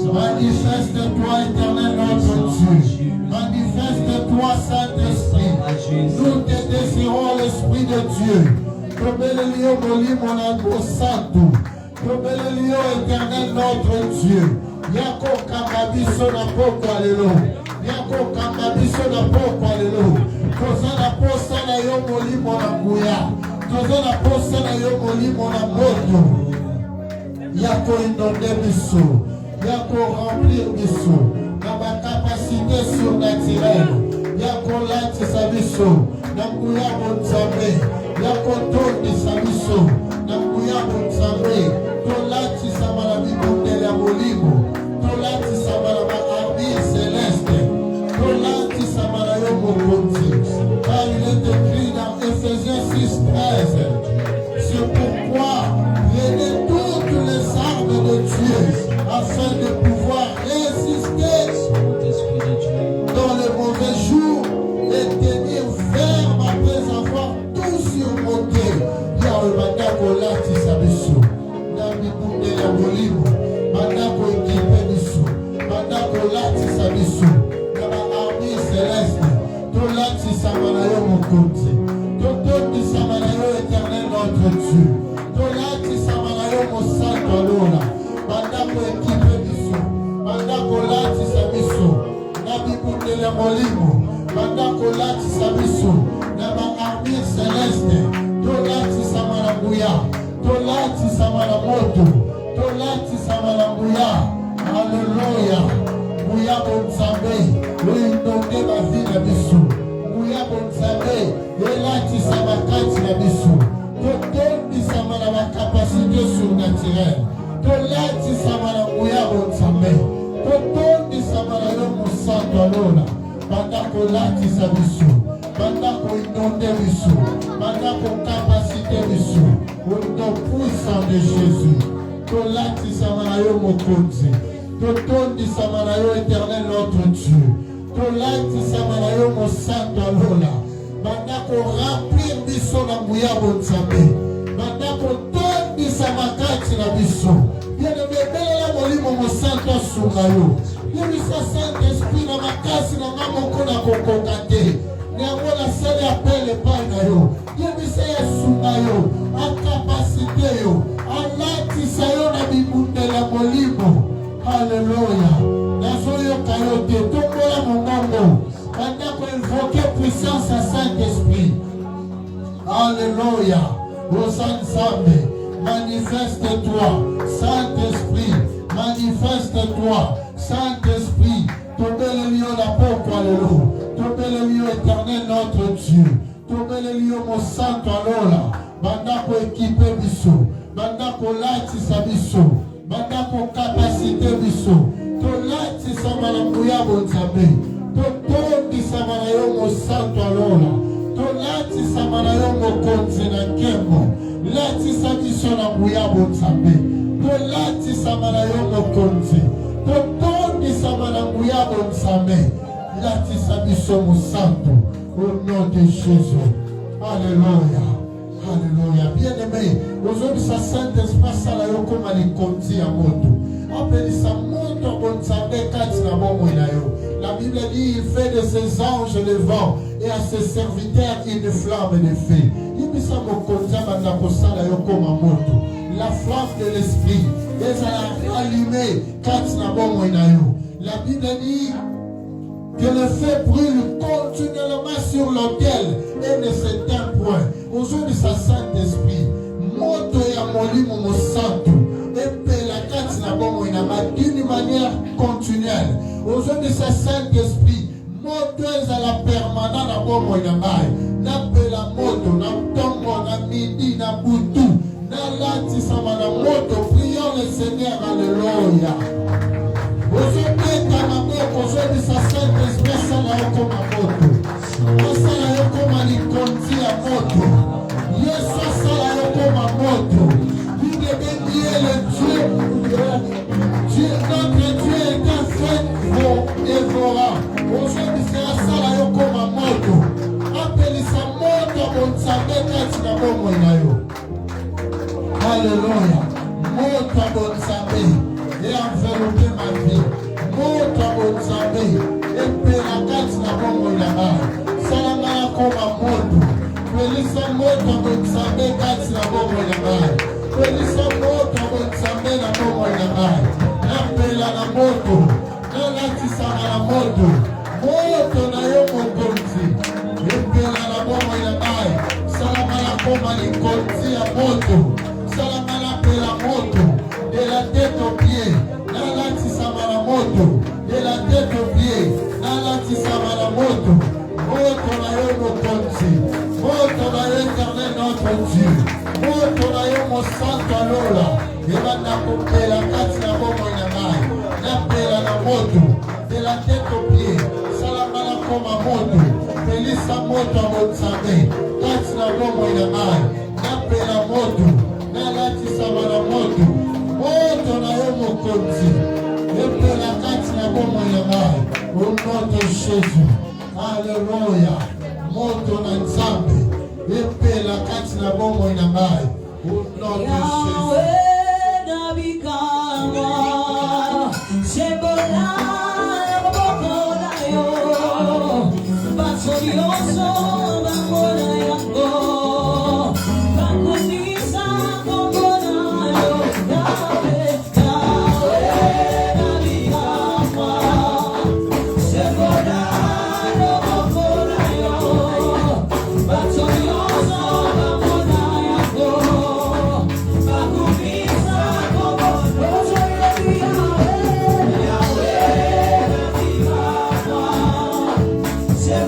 Manifeste-toi, éternel notre Dieu. Manifeste-toi, Saint-Esprit. Nous te désirons, l'Esprit de Dieu. Tobelelio molimo na santo. Tobelelio, éternel notre Dieu. Yako kamabiso na poko alelo. Yako kamabiso na poko alelo. Toza na posa na yo molimo na kuya. Toza na posa na yo molimo na moto. Yako inonde biso. Yako remplir biso. Na ba capacité surnaturelle. Yako lati sa biso. Na kuya bonzambe. Yako tondi sa biso. Na kuya bonzambe. Tolati sa malabi bondele ya molimo. Tolati sa malaba armure céleste. Tolati sa malayo mokonzi. Car il est écrit dans Ephésiens 6:13. C'est pourquoi prenez toutes les armes de Dieu afin de pouvoir résister dans les mauvais jours et tenir ferme après avoir tout surmonté. Yahweh lati sa biso. Nabibundele ya molimo. Mandako ekipe biso. Mandako lati sa biso. Naba armure céleste. Tolati sa malayo mokonzi. Totondi sa malayo éternel notre Dieu. Tolati sa malayo mosanto alola. Mandako ekipe biso. Mandako lati sa biso. Nabibundele ya molimo. Mandako lati sa biso. Naba armure céleste. Tolati sa malabuya. Tolati sa malamoto. Tolati sa malabuya. Alléluia. Bouya bonzambe. Loindonde ma vie na biso. Bouya bonzambe. Elati sa makati na biso. Totondi sa malama capacité surnaturelle. Tolati sa malabuya bonzambe. Totondi sa malayo mosanto alola. Bandako lati sa biso. Bandako inonde biso. Bandako capacité biso. Au nom puissant de Jésus. Tolati sa malayo mokonzi. Totondi sa malayo éternel notre Dieu. Tolati sa malayo mosanto alola. Bandako remplir biso na nguya bonzambe. Bandako tondi sa makati na biso. Bien-aimé, belela molimo mosanto asunga yo. Yebisa Saint-Esprit na makasi na nga moko na kokoka te. Yango na sali appel epai na yo. Yebisa yasunga yo. Akapasite yo. Alatisa yo na bibundele ya molimo. Alléluia. Nazoyoka yo te. Tombola mongongo. Bandako invoquer puissance à Saint-Esprit. Alléluia. Rosanne Zambe. Manifeste-toi. Saint-Esprit. Manifeste-toi. Saint-Esprit. Tobelelio la poko alelo. Tobelelio éternel notre Dieu. Tobelelio mo santo alola. Bandako équipe biso. Bandako lati sa biso. Bandako capacité biso. Tolati sa malamuya bonzambe. Totondi sa malayo mo santo alola. Tolati sa malayo mo konzi na kemo. Lati sa biso na muya bonzambe. Tolati sa malayo mo konzi. Totondi sa malamuya bonzambe. Lati sa biso mo santo. Au nom de Jésus. Alléluia. Alléluia. Bien-aimé, aujourd'hui, sa Saint-Esprit, ça l'a eu comme elle conduit à moto. Appelez ça moto, bon, ça décate na bon moyen. La Bible dit, il fait de ses anges le vent et à ses serviteurs une flamme de feu. Il dit ça, mon conduit, la posa l'a eu comme à moto. La flamme de l'esprit, et ça l'a allumé, quatre na bon moyen. La Bible dit, que le feu brûle continuellement sur l'autel et ne s'éteint point. Aujourd'hui, ça Saint-Esprit, moto ya molimo mo santo, et la carte na bon d'une manière continuelle. Aujourd'hui, ça Saint-Esprit, moto à la permanente na bon na la moto, na tongo, na midi, na butu, na lati sama na moto, prions le Seigneur, alléluia. Aujourd'hui, aujourd'hui, ça Saint-Esprit, ça l'a comme à moto. Ça l'a comme à l'icône à moto. Yes, ça l'a comme à moto. Il devait dire le Dieu. Notre Dieu est un fait dévorant. Aujourd'hui, c'est ça l'a comme à moto. Appelez ça moto, mon sabé, quand il a bon moyen. Alléluia. Moto, mon sabé. Et envelopper ma vie. moto bonzambe kati na bomoi na ngai. Pelisa moto bonzambe na bomoi na ngai. Napela na moto, nalatisama na moto. Moto na yo mokonzi. Epela na bomoi na ngai. Salama na koma likonzi ya moto. Salama na pela moto. De la tête aux pieds, nalatisama na moto. De la tête aux pieds, nalatisama na moto. Moto na yo mokonzi. Moto na yo éternel notre Dieu. Moto na yo mo santo alola. Ebanda kopela kati na bomoi na ngai. Napela na moto. De la tête aux pieds, salama na koma moto. Pelisa moto a bonzambe kati na bomoi na ngai. Napela moto. Nalatisama na moto. Moto na yo mokonzi. Epela kati na bomoi na ngai. Au nom de Jésus. Alléluia. Moto na nzambe. Epela kati na bomoi na ngai. Au nom de Jésus. Se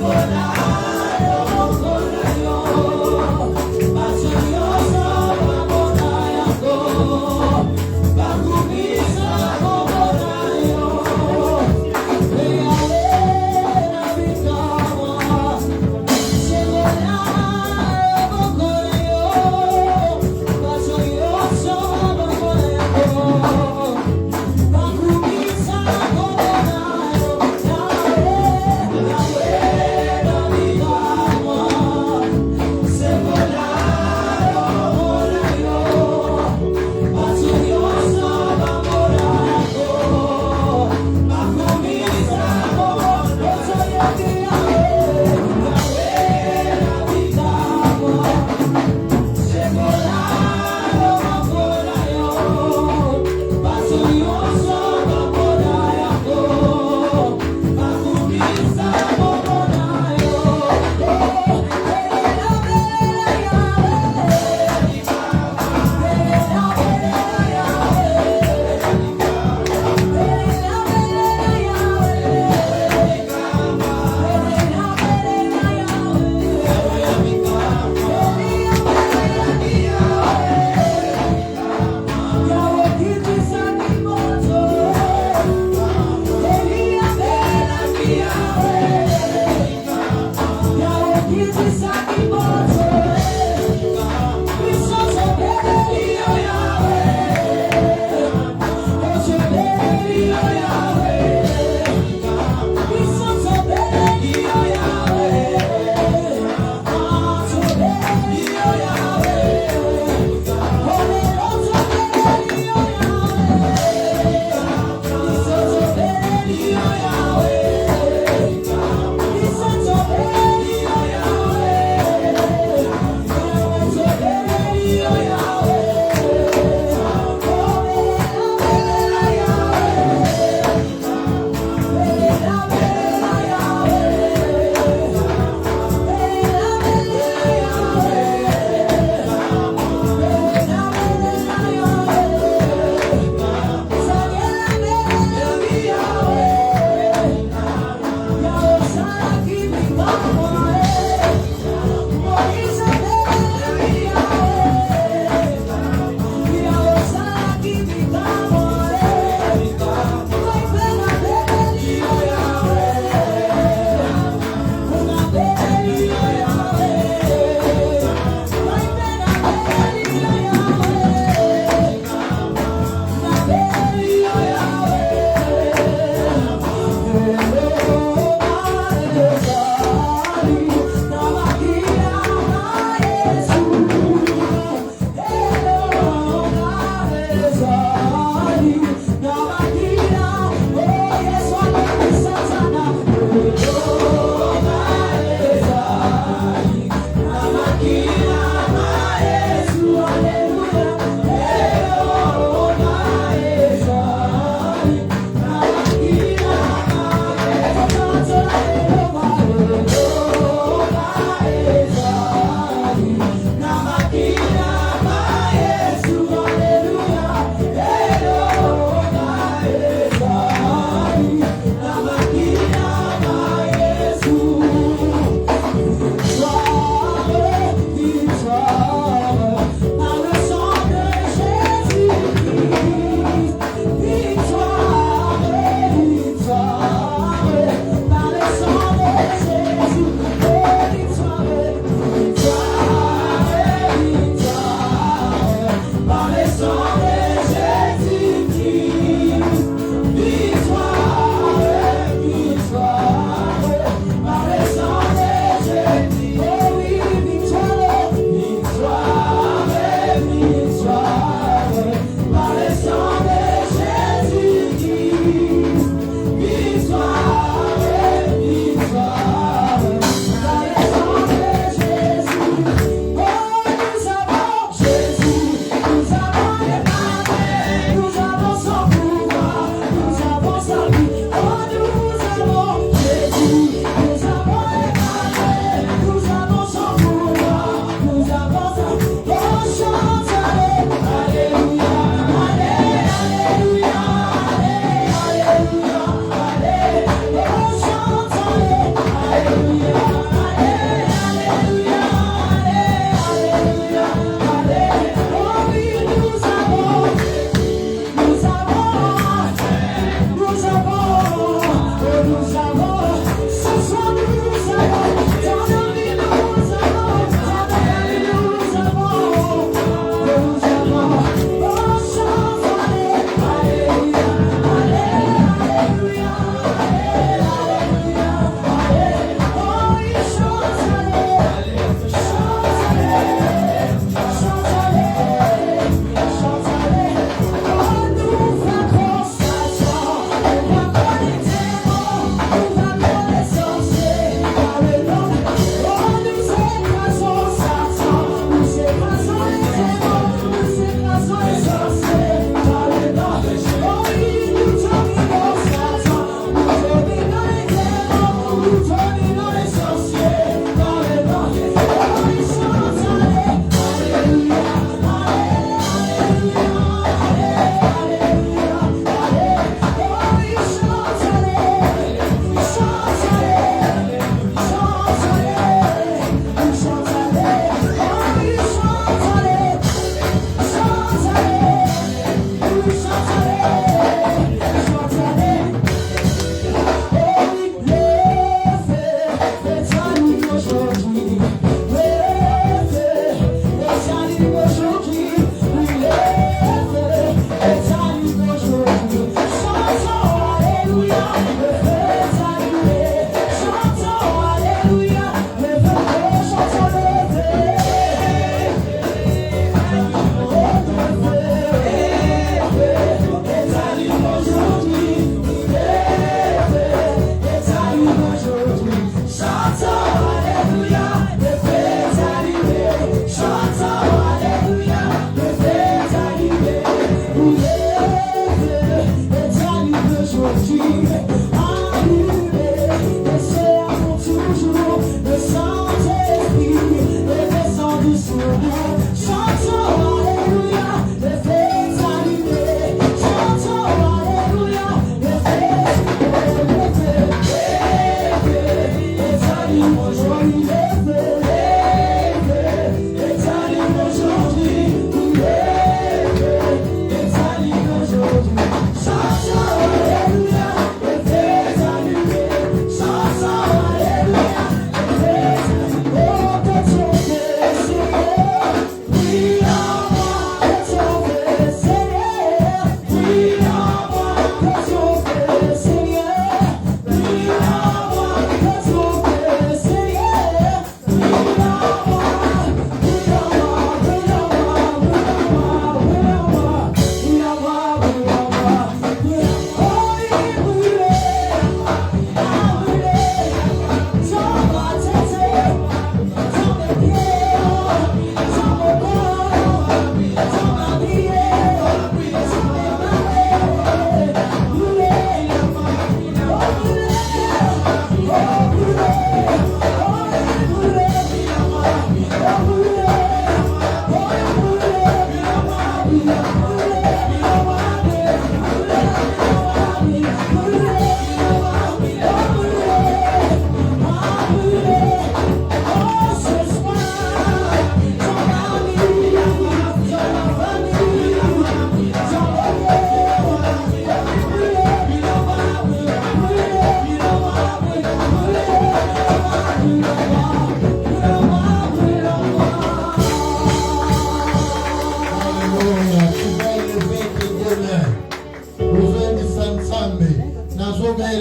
volar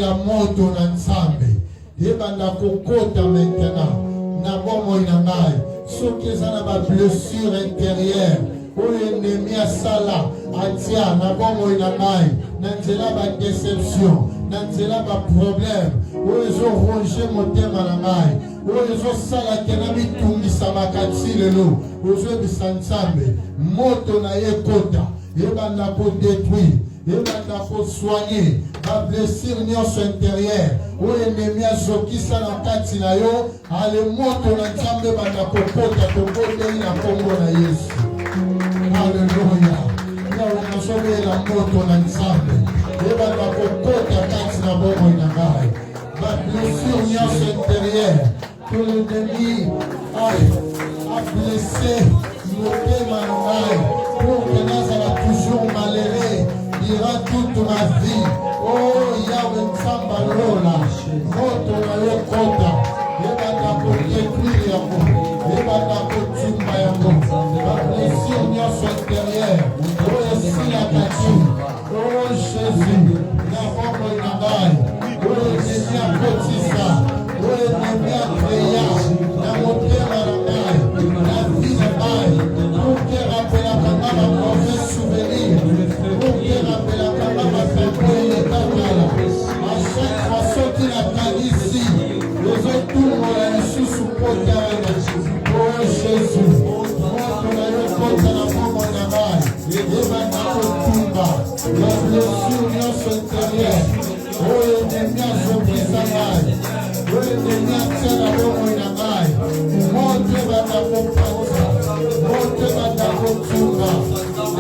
la moto na nzambe yebanda kokota maintenant na bomo inangai soki eza na ba blessure intérieure oyo ennemi asala atia na bomo inangai na nzela ba déception na nzela ba problème oyo ezoronge motema na ngai oyo ezosala ke na mitungisamaka ti lelo ozoyebisa nzambe moto na ye kota yebanda kodétruire yebanda kosoigner ba blessure nyonso intérieure oyo ennemi azokisa na kati na yo ale moto na nzambe banda kokota tokoteli na kombo na Yesu. Alleluya. Yawe nazobela moto na nzambe yebanda kokota kati na bomo na ngai ba blessure nyonso intérieure que l'ennemi a blessé motema na ngai pour que nazala toujours malheureux durant toute ma vie. Oh Yahweh Nzamba lola moto na yo kota yebanda kodétruire yango yebanda kotumba yango ba blessure nyonso intérieure oyo esilaka ti oh Jésus na bombo na ngai oyo ennemi akotisa oyo ennemi akreya na motema na ngai na vie na ngai pour que rappelaka nga ba mauvais souvenir pour que rappelaka nga ba faiblesse ekakala à chaque fois soki nakanisi ezotumbola lisusu potana oh Jésus moto na yo kota na bombo na ngai yebanda kotumba ba blessure nyonso intérieure oyo ennemi azokisa ngai oyo ennemi atia na bombo na ngai moto ebanda kopanza moto ebanda kotumba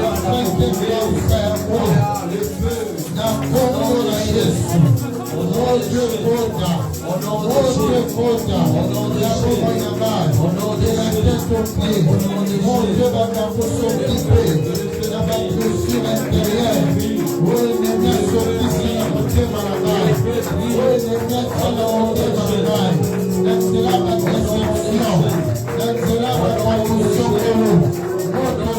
efete kausa yango na kombo na Yesu moto ekota moto ekota ya bombo na ngai de la tête aux pieds moto ebanda kosokipe na ba blessure intérieure oyo ennemi azokisa na motema na ngai oyo ennemi atia na motema na ngai na nzela ba déception na nzela ba bakusokolo moto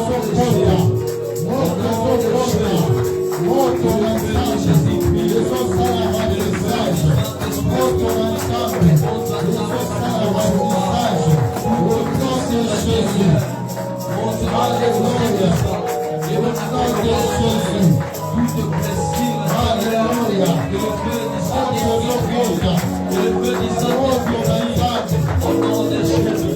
ezokota moto na nzambe ezosala badesage moto na nzambe ezosala badesage au nom de Jésus. Alléluia. Au nom de Jésus. Alléluia. Au nom de Jésus,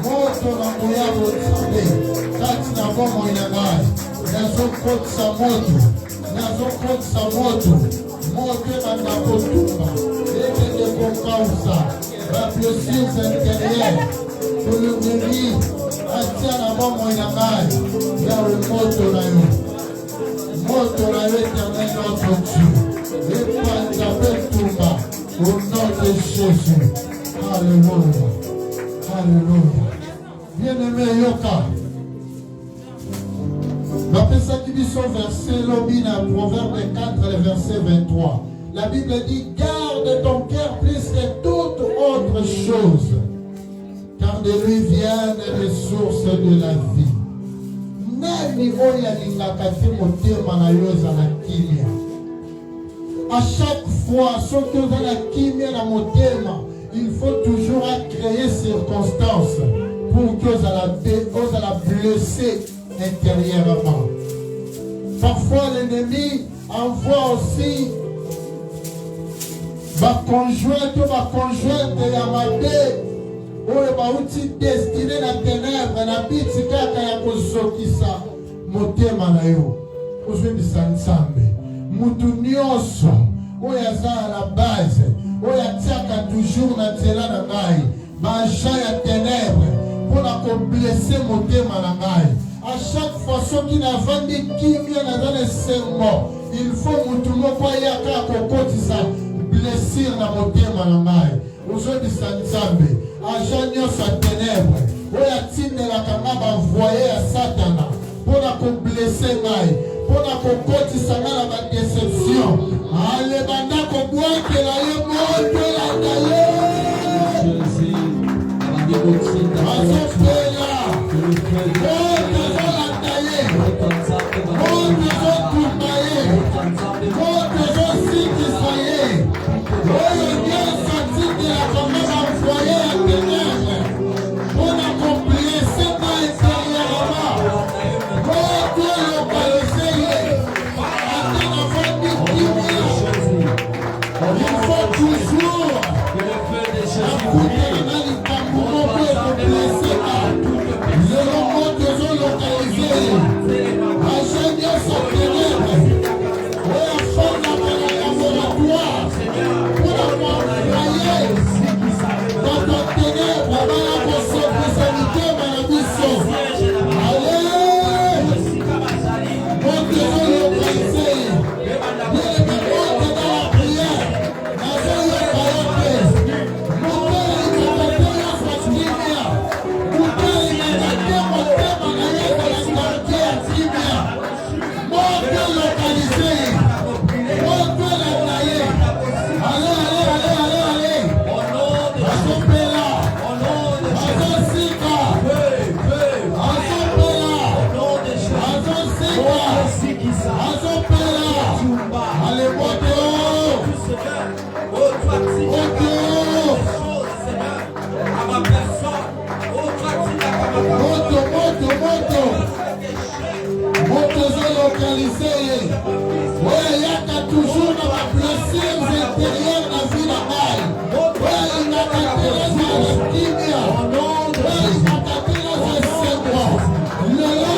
moto na moya botambe kati na bomo ina ngai nazokotisa moto motema na kotumba ekende kokausa bablessures intérieures tolobeli atia na bomoi na ngai yawe moto na yo éternel notre Dieu epanja mpe tumba au nom de Jésus. Alléluia, alléluia. Bien-aimé yoka bapesaki biso verset lobi na Proverbe 4 le verset 23. La Bible dit garde ton cœur plus que toute autre chose, car de lui viennent les sources de la vie. Nani oyo alingaka te motema na yo ezala kimia. À chaque fois soki oza na kimia na motema, il faut toujours créer circonstances pour que ozala blessé intérieurement. Parfois l'ennemi envoie aussi ma conjointe ya mabe oyo bauti destiné na ténèbre na biti kaka ya kozokisa motema na yo kozwembisa nzambe. Mutu nyonso oyo aza à la base oyo atiaka toujours na nzela na ngai baagent ya ténèbre mpona koblesse motema na ngai. À chaque fois soki navandi kimia naza na esengo, il faut mutu moko ayaka kokotisa blessure na motema na ngai. Ozobisa nzambe agent nyonso ya ténèbre oyo atindelaka nga bavoye ya satana mpona koblesse ngai, mpona kokotisa nga na badeception, alebanda kobwakela ye moto elanda ye azopela moto ezolanda ye, moto ezotumba ye, moto ezosikisa ye. Oyo nyonso atindelaka nga bavoye ya ténèbre mpona koblesse nga intérieurement, moto elokalize ye ata navandi kimia. Il faut toujours akutana na likambo moko ekoblesse nga lelo moto ezolokalize ye agent nyonso ténèbre oyo afandaka na laboratoire mpona koenvoye bato ténèbre bana kosokisa mitema na biso. Ale moto ezolokalize ye yelemi moto na la prière nazoyoka yo te moto elingaka te nyonso kimia, moto elingaka te motema na ye kolanda te ya kimia. Moto elokalize ye, moto elanda ye. Ale azopela azosika azopela ale moto moto ezolokalize ye oyo ayaka toujours na bablessures intérieures na vie na ngai, oyo alingaka tereza na kimia, oyo alingaka tereza esengo lelo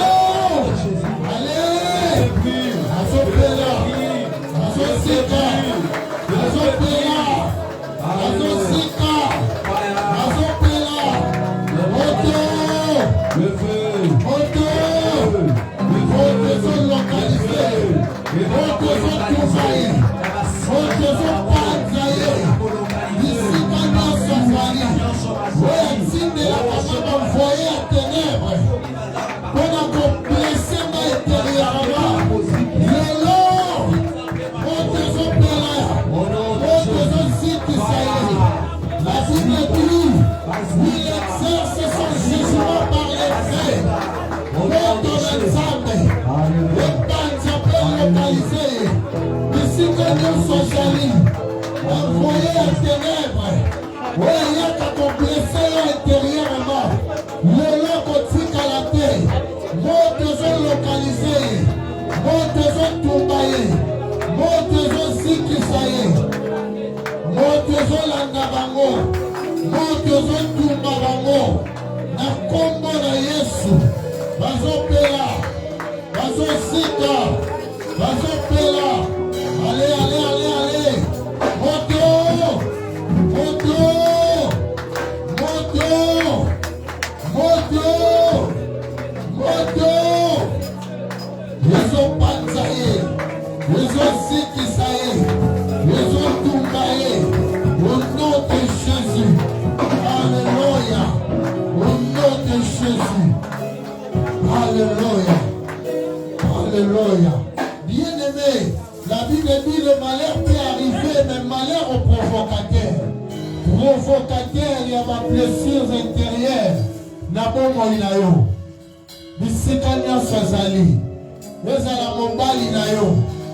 ale azopela azosika azopela azosika azopela moto ezolokalize moto ezotumba ye moto ezopanza ye bisika nyonso azali oyo atindelaka na bavoye ya ténèbre mpona koblesse nga intérieurement. Lelo moto ezopela moto ezosikisa ye. La Bible dit il exerce son jugement par les faits. Moto na nzambe epanza mpe lokalize ye bisika nyonso azali envoye ya ténèbre oyo ayaka koblesse yo intérieurement. Lelo kotikala te, moto ezolokalize ye, moto ezotumba ye, moto ezosikisa ye, moto ezolanda bango, moto ezotumba bango na kombo na Yesu. Bazopela bazosika bazopela ale Alléluia. Alléluia. Bien-aimé, la Bible dit le malheur peut arriver, mais malheur au provocateur. Provocateur, il y a des blessures intérieures. Nabomo inayo. Bisika nyonso ezali. Ezala mobali na yo.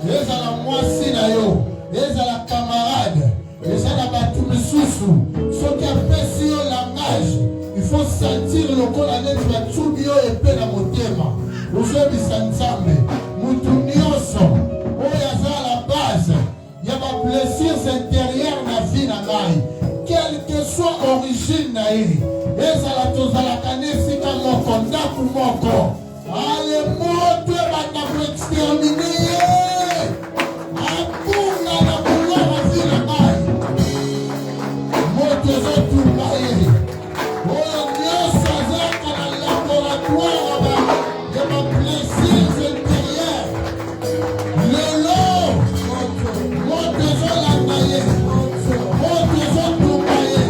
Ezala mwasi na yo. Ezala camarade. Ezala batu misusu. Soki apesi yo langage. Il faut sentir le kola neti batsubi yo epe na motema. Ozobisa Nzambe. Mutu nyonso. Oyo aza la base. Il y a des blessures intérieures na vie na ngai. Quelle que soit l'origine na ye. Ezala tozalaka nesika moko ndaku moko. Ale moto ebanda ko exterminer ye. Akunga na couloir a vie na ngai. Moto ezotumba ye. Oyo nyonso azalaka na laboratoire ya ba blessures intérieures. Lelo moto ezolanda ye. Moto ezotumba ye.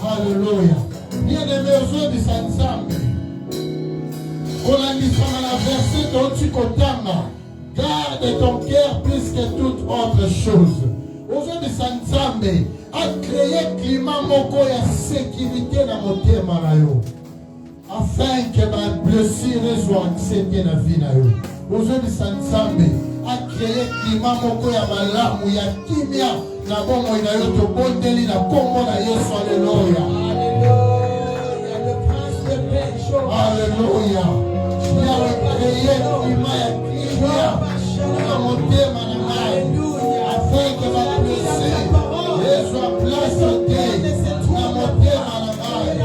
Alléluia. Bien-aimé, aujourd'hui, ça nous semble. Quand on dit ça dans la verset dont tu contentes, garde ton cœur plus que toute autre chose. Aujourd'hui, ça nous semble. A créé climat moko ya sécurité dans mon thème afin que ma blessure soit acceptée dans la vie. Aujourd'hui, ça nous semble. A créé climat moko ya malamu ya kimia na bongo ina yo to bondeli na kombo na Yesu. Alléluia. Alléluia. Il a créé climat ya kimia na motema na ngai afin que ma blessure soit placée na motema na ngai.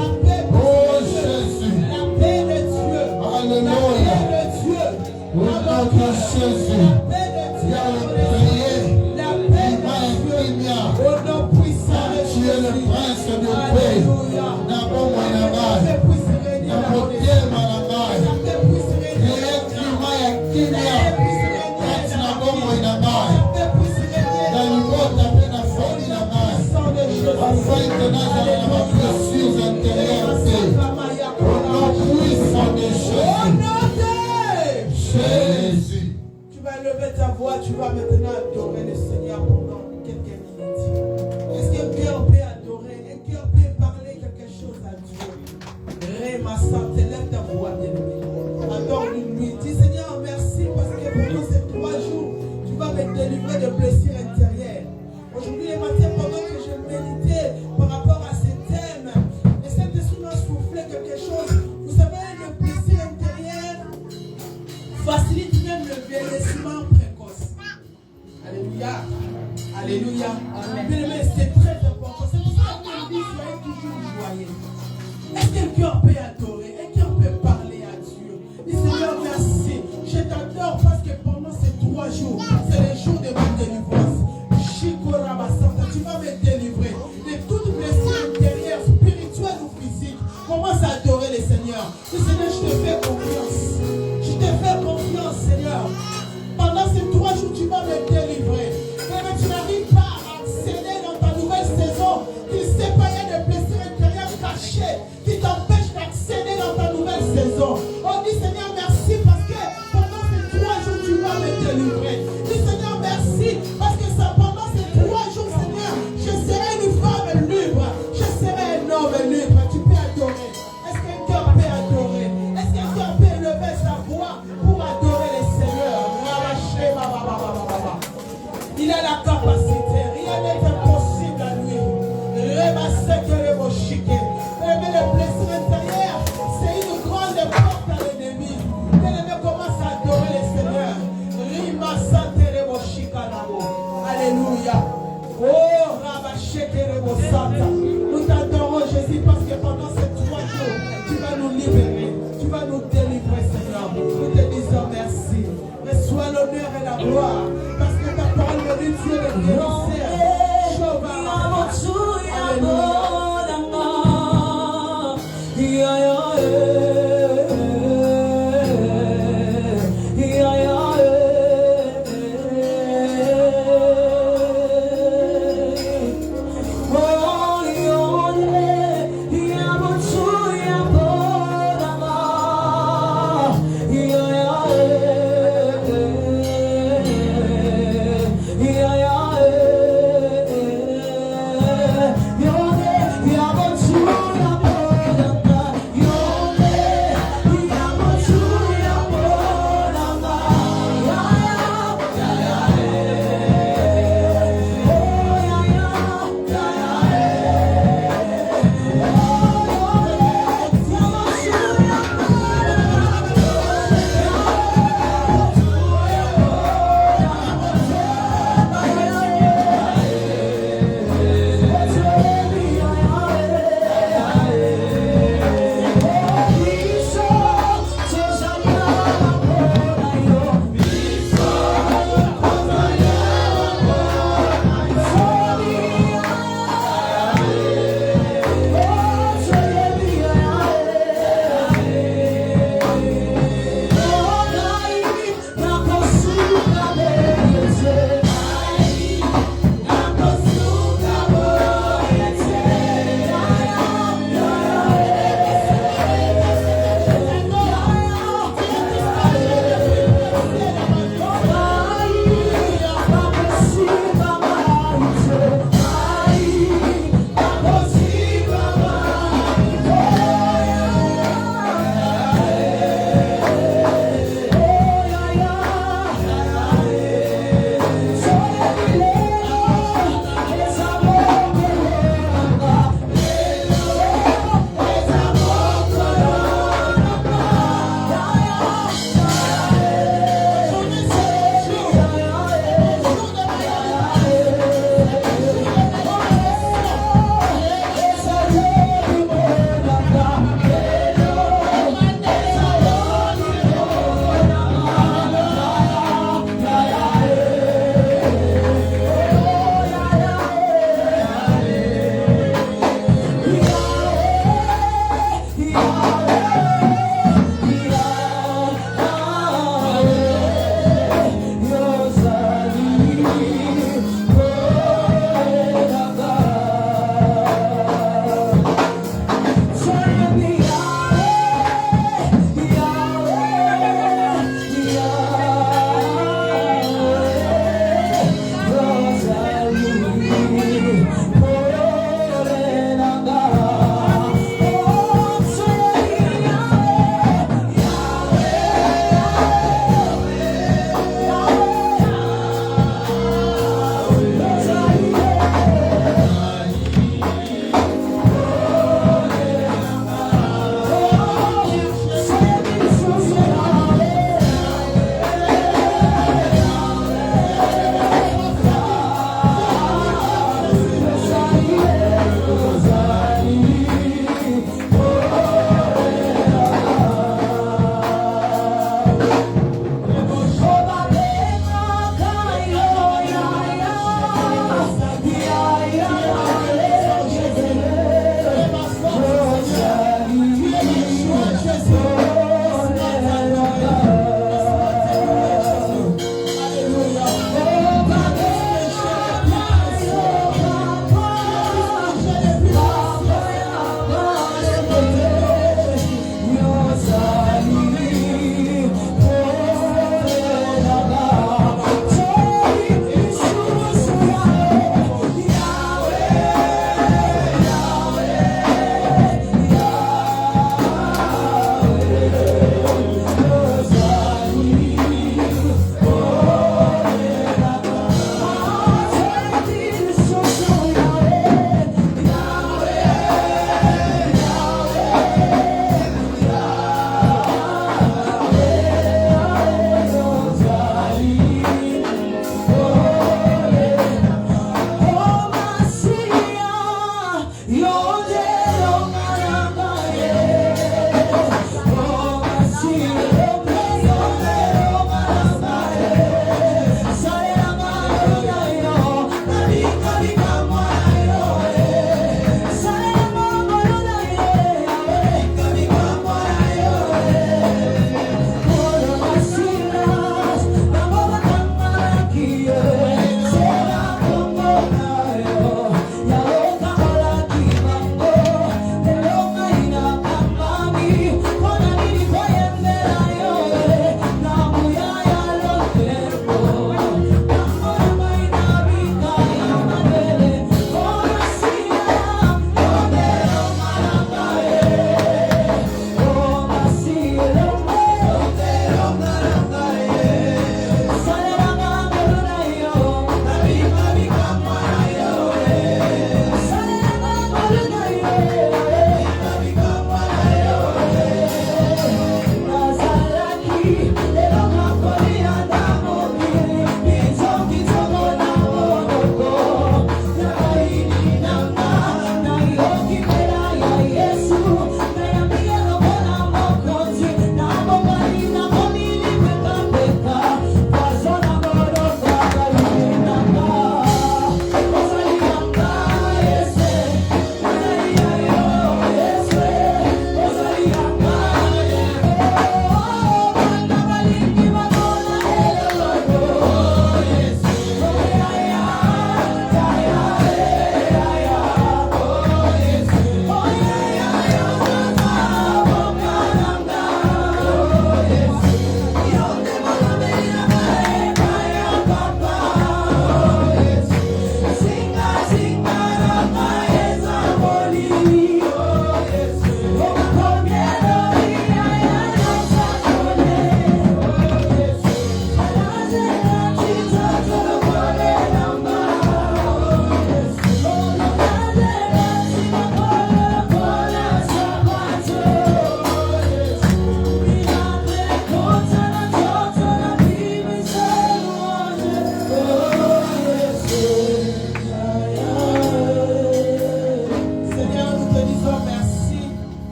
Oh Jésus. Alléluia. Au nom de Jésus. Il a créé tu es le prince de paix. N'abon Manabai. N'abotema Manabai. Créé climat ya kimia. Kati n'abon Manabai. Dans le monde après la folie Manabai. Afin que nous ayons la blessure intérieure. Au nom puissant de Jésus. Jésus. Tu vas lever ta voix, tu vas maintenant adorer le Seigneur pendant quelques minutes. Est-ce qu'un cœur peut adorer? Un cœur peut parler quelque chose à Dieu? Rémassante, lève ta voix, bien-aimé. Adore-lui. Dis Seigneur, merci parce que pendant ces 3 jours, tu vas me délivrer de blessures intérieures. Aujourd'hui, le matin, pendant que je méditais par rapport à ce thème, le Saint-Esprit m'a soufflé quelque chose. Vous savez, le blessure intérieure facilite même le vieillissement précoce. Alléluia. Alléluia. Bien-aimé, c'est très important. C'est pour ça qu'on dit soyez toujours joyeux. Est-ce qu'un cœur peut adorer? Un cœur peut parler à Dieu? Dis Seigneur, merci. Je t'adore parce que pendant ces 3 jours, c'est le jour de ma délivrance.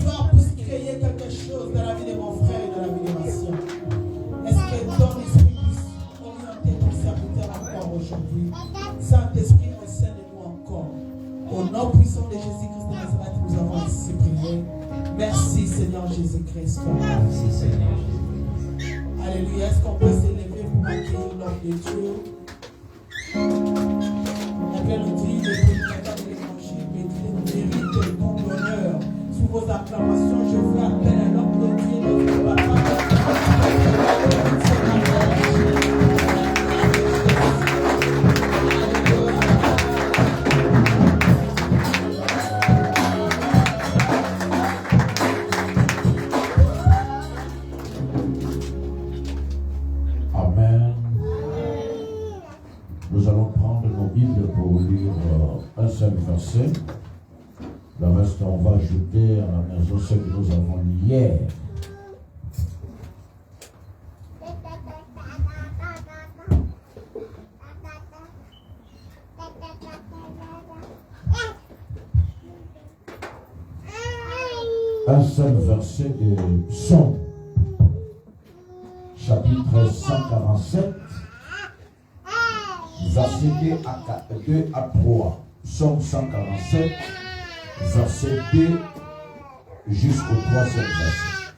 puissant puisse créer quelque chose dans la vie de mon frère et dans la vie de ma soeur. Est-ce que ton esprit puisse orienter ton serviteur encore aujourd'hui? Saint-Esprit, au sein de nous encore. Au nom puissant de Jésus-Christ de Nazareth, nous avons ainsi prié. Merci Seigneur Jésus-Christ. Merci Seigneur Jésus-Christ. Alléluia. Est-ce qu'on peut s'élever pour accueillir l'homme de Dieu? La Bible nous dit, le prédicateur de l'évangile mérite tout l'honneur. Sous vos acclamations, je fais appel à l'homme de Dieu, notre papa. Amen. Nous allons prendre nos Bibles pour lire un seul verset. Le reste, on va ajouter à la maison ce que nous avons lu hier. Un seul verset de Psaume, chapitre 147, verset 2 à 3. Psaume 147, verset 2 jusqu'au 3e verset.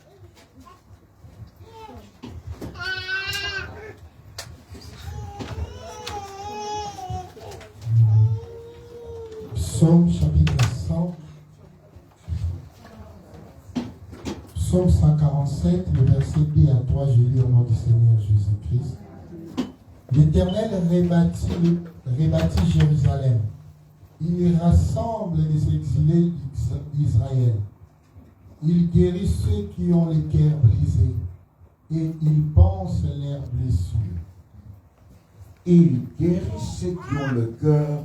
Psaume chapitre 100. Psaume 147, le verset 2 à 3, je lis au nom du Seigneur Jésus-Christ. L'Éternel rebâtit Jérusalem. Il rassemble les exilés d'Israël. Il guérit ceux qui ont les cœurs brisés et il pense leurs blessures. Il guérit ceux qui ont le cœur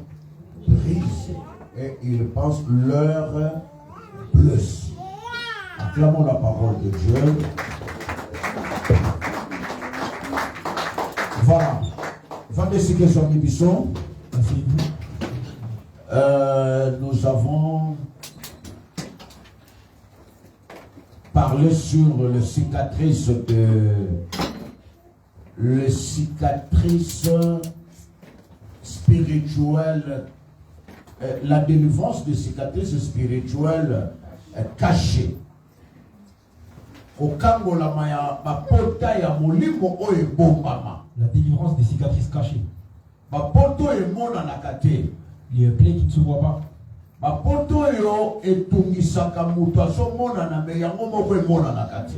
brisé et il pense leurs blessures. Acclamons la parole de Dieu. Voilà. Vamesike son émission. Nous avons parlé sur les cicatrices spirituelles, la délivrance des cicatrices spirituelles cachées. La délivrance des cicatrices cachées. Les plaies qui ne se voient pas.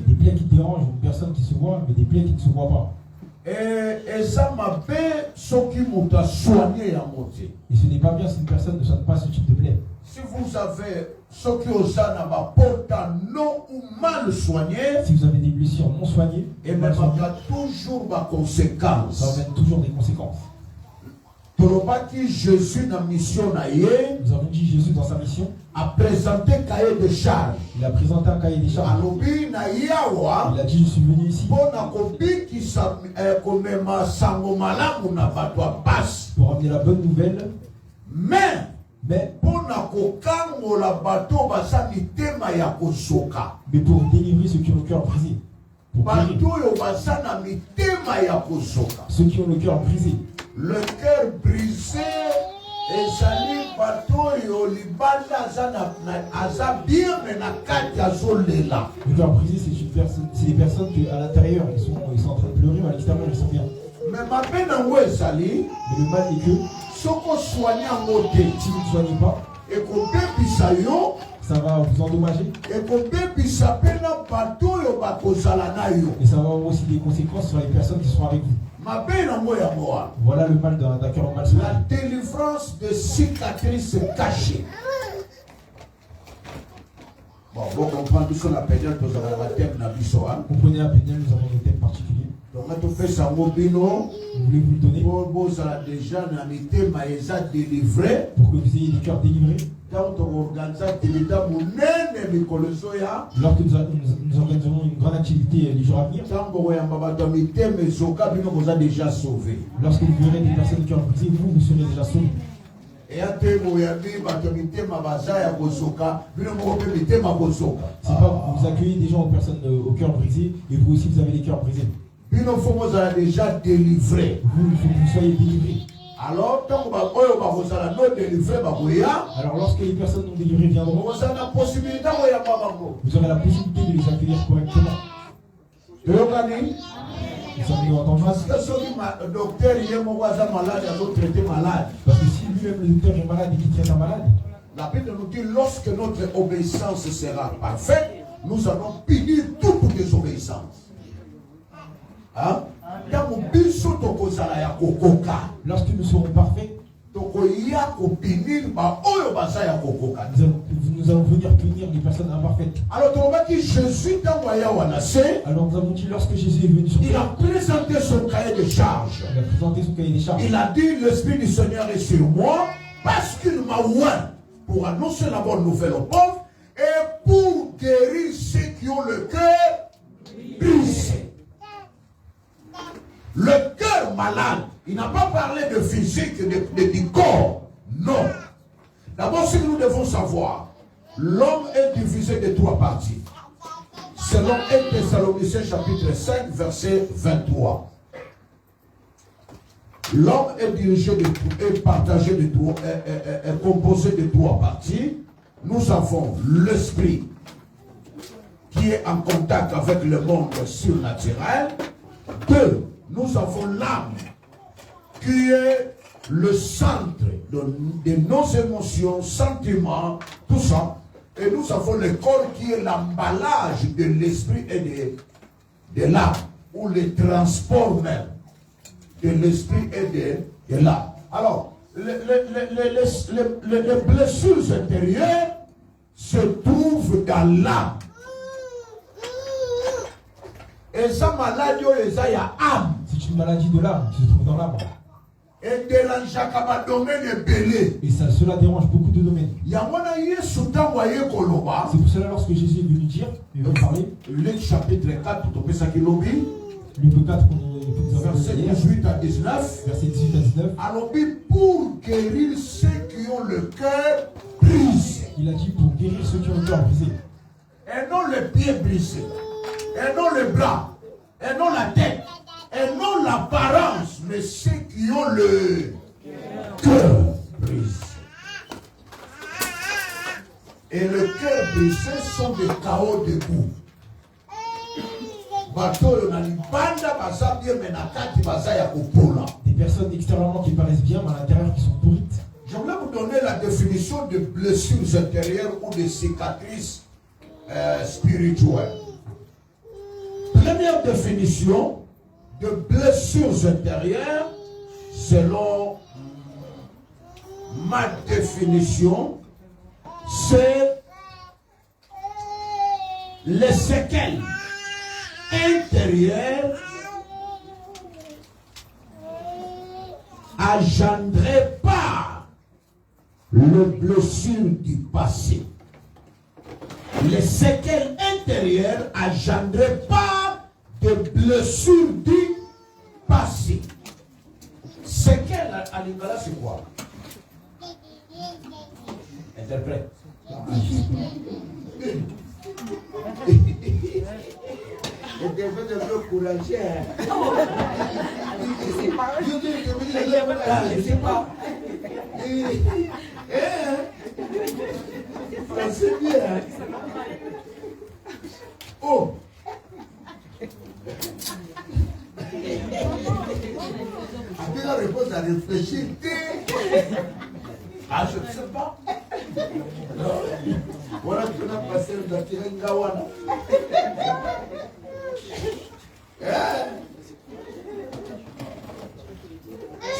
Des plaies qui dérangent une personne qui se voit, mais des plaies qui ne se voient pas. Et ce n'est pas bien si une personne ne soigne pas ce type de plaie. Si vous avez ce qui non ou mal soigné, si vous avez des blessures non soignées, et même il y a toujours des conséquences. Ça amène toujours des conséquences. Jésus na mission nous avons dit Jésus dans sa mission a présenté un cahier de charges. Il a présenté un cahier de charges. Il a dit je suis venu ici pour amener la bonne nouvelle. Mais pour délivrer ceux qui ont le cœur brisé. Ceux qui ont le cœur brisé. Le cœur brisé et sali batoyo libanda aza bien menakati azolela. Le cœur brisé, c'est des personnes qui à l'intérieur ils sont en train de pleurer, mais à l'extérieur ils sont bien. Mais ma peine en où sali. Mais le mal est que soko soigné en côté. Si vous ne soignez pas, et qu'on yo, ça va vous endommager. Et qu'on bebisa pena batoyo bakozala na yo. Et ça va avoir aussi des conséquences sur les personnes qui seront avec vous. Voilà le mal d'un cœur mal soigné. La délivrance de cicatrices cachées. Bon, vous comprenez ce qu'on appelle le thème na biso. Comprenez la pédale, nous avons des thèmes particuliers. Donc, on fait ça mobino. Vous voulez vous le donner? Vous avez déjà un thème délivré. Pour que vous ayez des cœurs délivrés. Lorsque nous organiserons une grande activité les jours à venir, lorsque vous verrez des personnes qui ont brisé, vous serez déjà sauvés. C'est pas vous accueillez des gens aux personnes au cœur brisé et vous aussi vous avez les cœurs brisés. Il faut que vous soyez déjà délivré. Vous, il faut que vous soyez délivrés. Alors lorsque les personnes non délivrées viendront, vous aurez la possibilité de les accueillir correctement. Vous avez entendu? Parce que si le docteur est malade, l'autre est malade. Parce que si lui-même le docteur est malade et qu'il tient un malade, la Bible nous dit lorsque notre obéissance sera parfaite, nous allons punir toutes les obéissances. Hein? Lorsque nous serons parfaits, nous allons venir punir les personnes imparfaites. Alors nous avons dit lorsque Jésus est venu sur terre, il a présenté son cahier de charges. Il a dit l'Esprit du Seigneur est sur moi parce qu'il m'a oint pour annoncer la bonne nouvelle aux pauvres et pour guérir ceux qui ont le cœur brisé. Le cœur malade, il n'a pas parlé de physique, du corps. Non. D'abord, ce que nous devons savoir, l'homme est divisé de 3 parties. Selon 1 Thessaloniciens chapitre 5, verset 23. L'homme est partagé est composé de 3 parties. Nous avons l'esprit qui est en contact avec le monde surnaturel. 2. Nous avons l'âme qui est le centre de nos émotions, sentiments, tout ça. Et nous avons le corps qui est l'emballage de l'esprit et de l'âme, ou le transport même de l'esprit et de l'âme. Alors, les blessures intérieures se trouvent dans l'âme. Et sa maladie, il y a âme. C'est une maladie de l'âme qui se trouve dans l'âme. Et cela dérange beaucoup de domaines. C'est pour cela lorsque Jésus est venu dire, il va parler. Luc chapitre 4, Luc 4, verset 18 à 19. Verset 18 à 19. Alors, pour guérir ceux qui ont le cœur brisé. Il a dit pour guérir ceux qui ont le cœur brisé. Et non le pied brisé. Et non le bras. Et non la tête. Et non l'apparence. Mais ceux qui ont le cœur brisé. Et le cœur brisé sont des chaos debout. Des personnes extérieurement qui paraissent bien, mais à l'intérieur qui sont pourrites. J'aimerais vous donner la définition de blessures intérieures ou de cicatrices spirituelles. Première définition de blessures intérieures, selon ma définition, c'est les séquelles intérieures engendrées par les blessures du passé. Les séquelles intérieures engendrées par des blessures du passé. Séquelles à l'ingala, c'est quoi? Interprète. Je devais un peu courageux. Je sais pas. Je sais pas. C'est bien. Oh. Après la réponse à réfléchir. Ah, je ne sais pas. Voilà que tu as passé le tiré Gawana.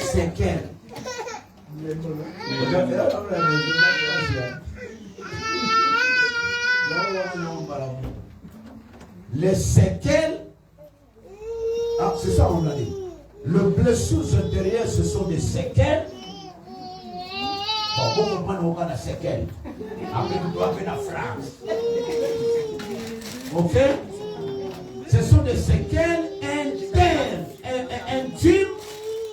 C'est quel? Les séquelles, ah, c'est ça on a dit. Les blessures intérieures, ce sont des séquelles. Bon, vous comprenez, on a des séquelles. Après, tu dois faire la phrase. Ok? Ce sont des séquelles internes, intimes,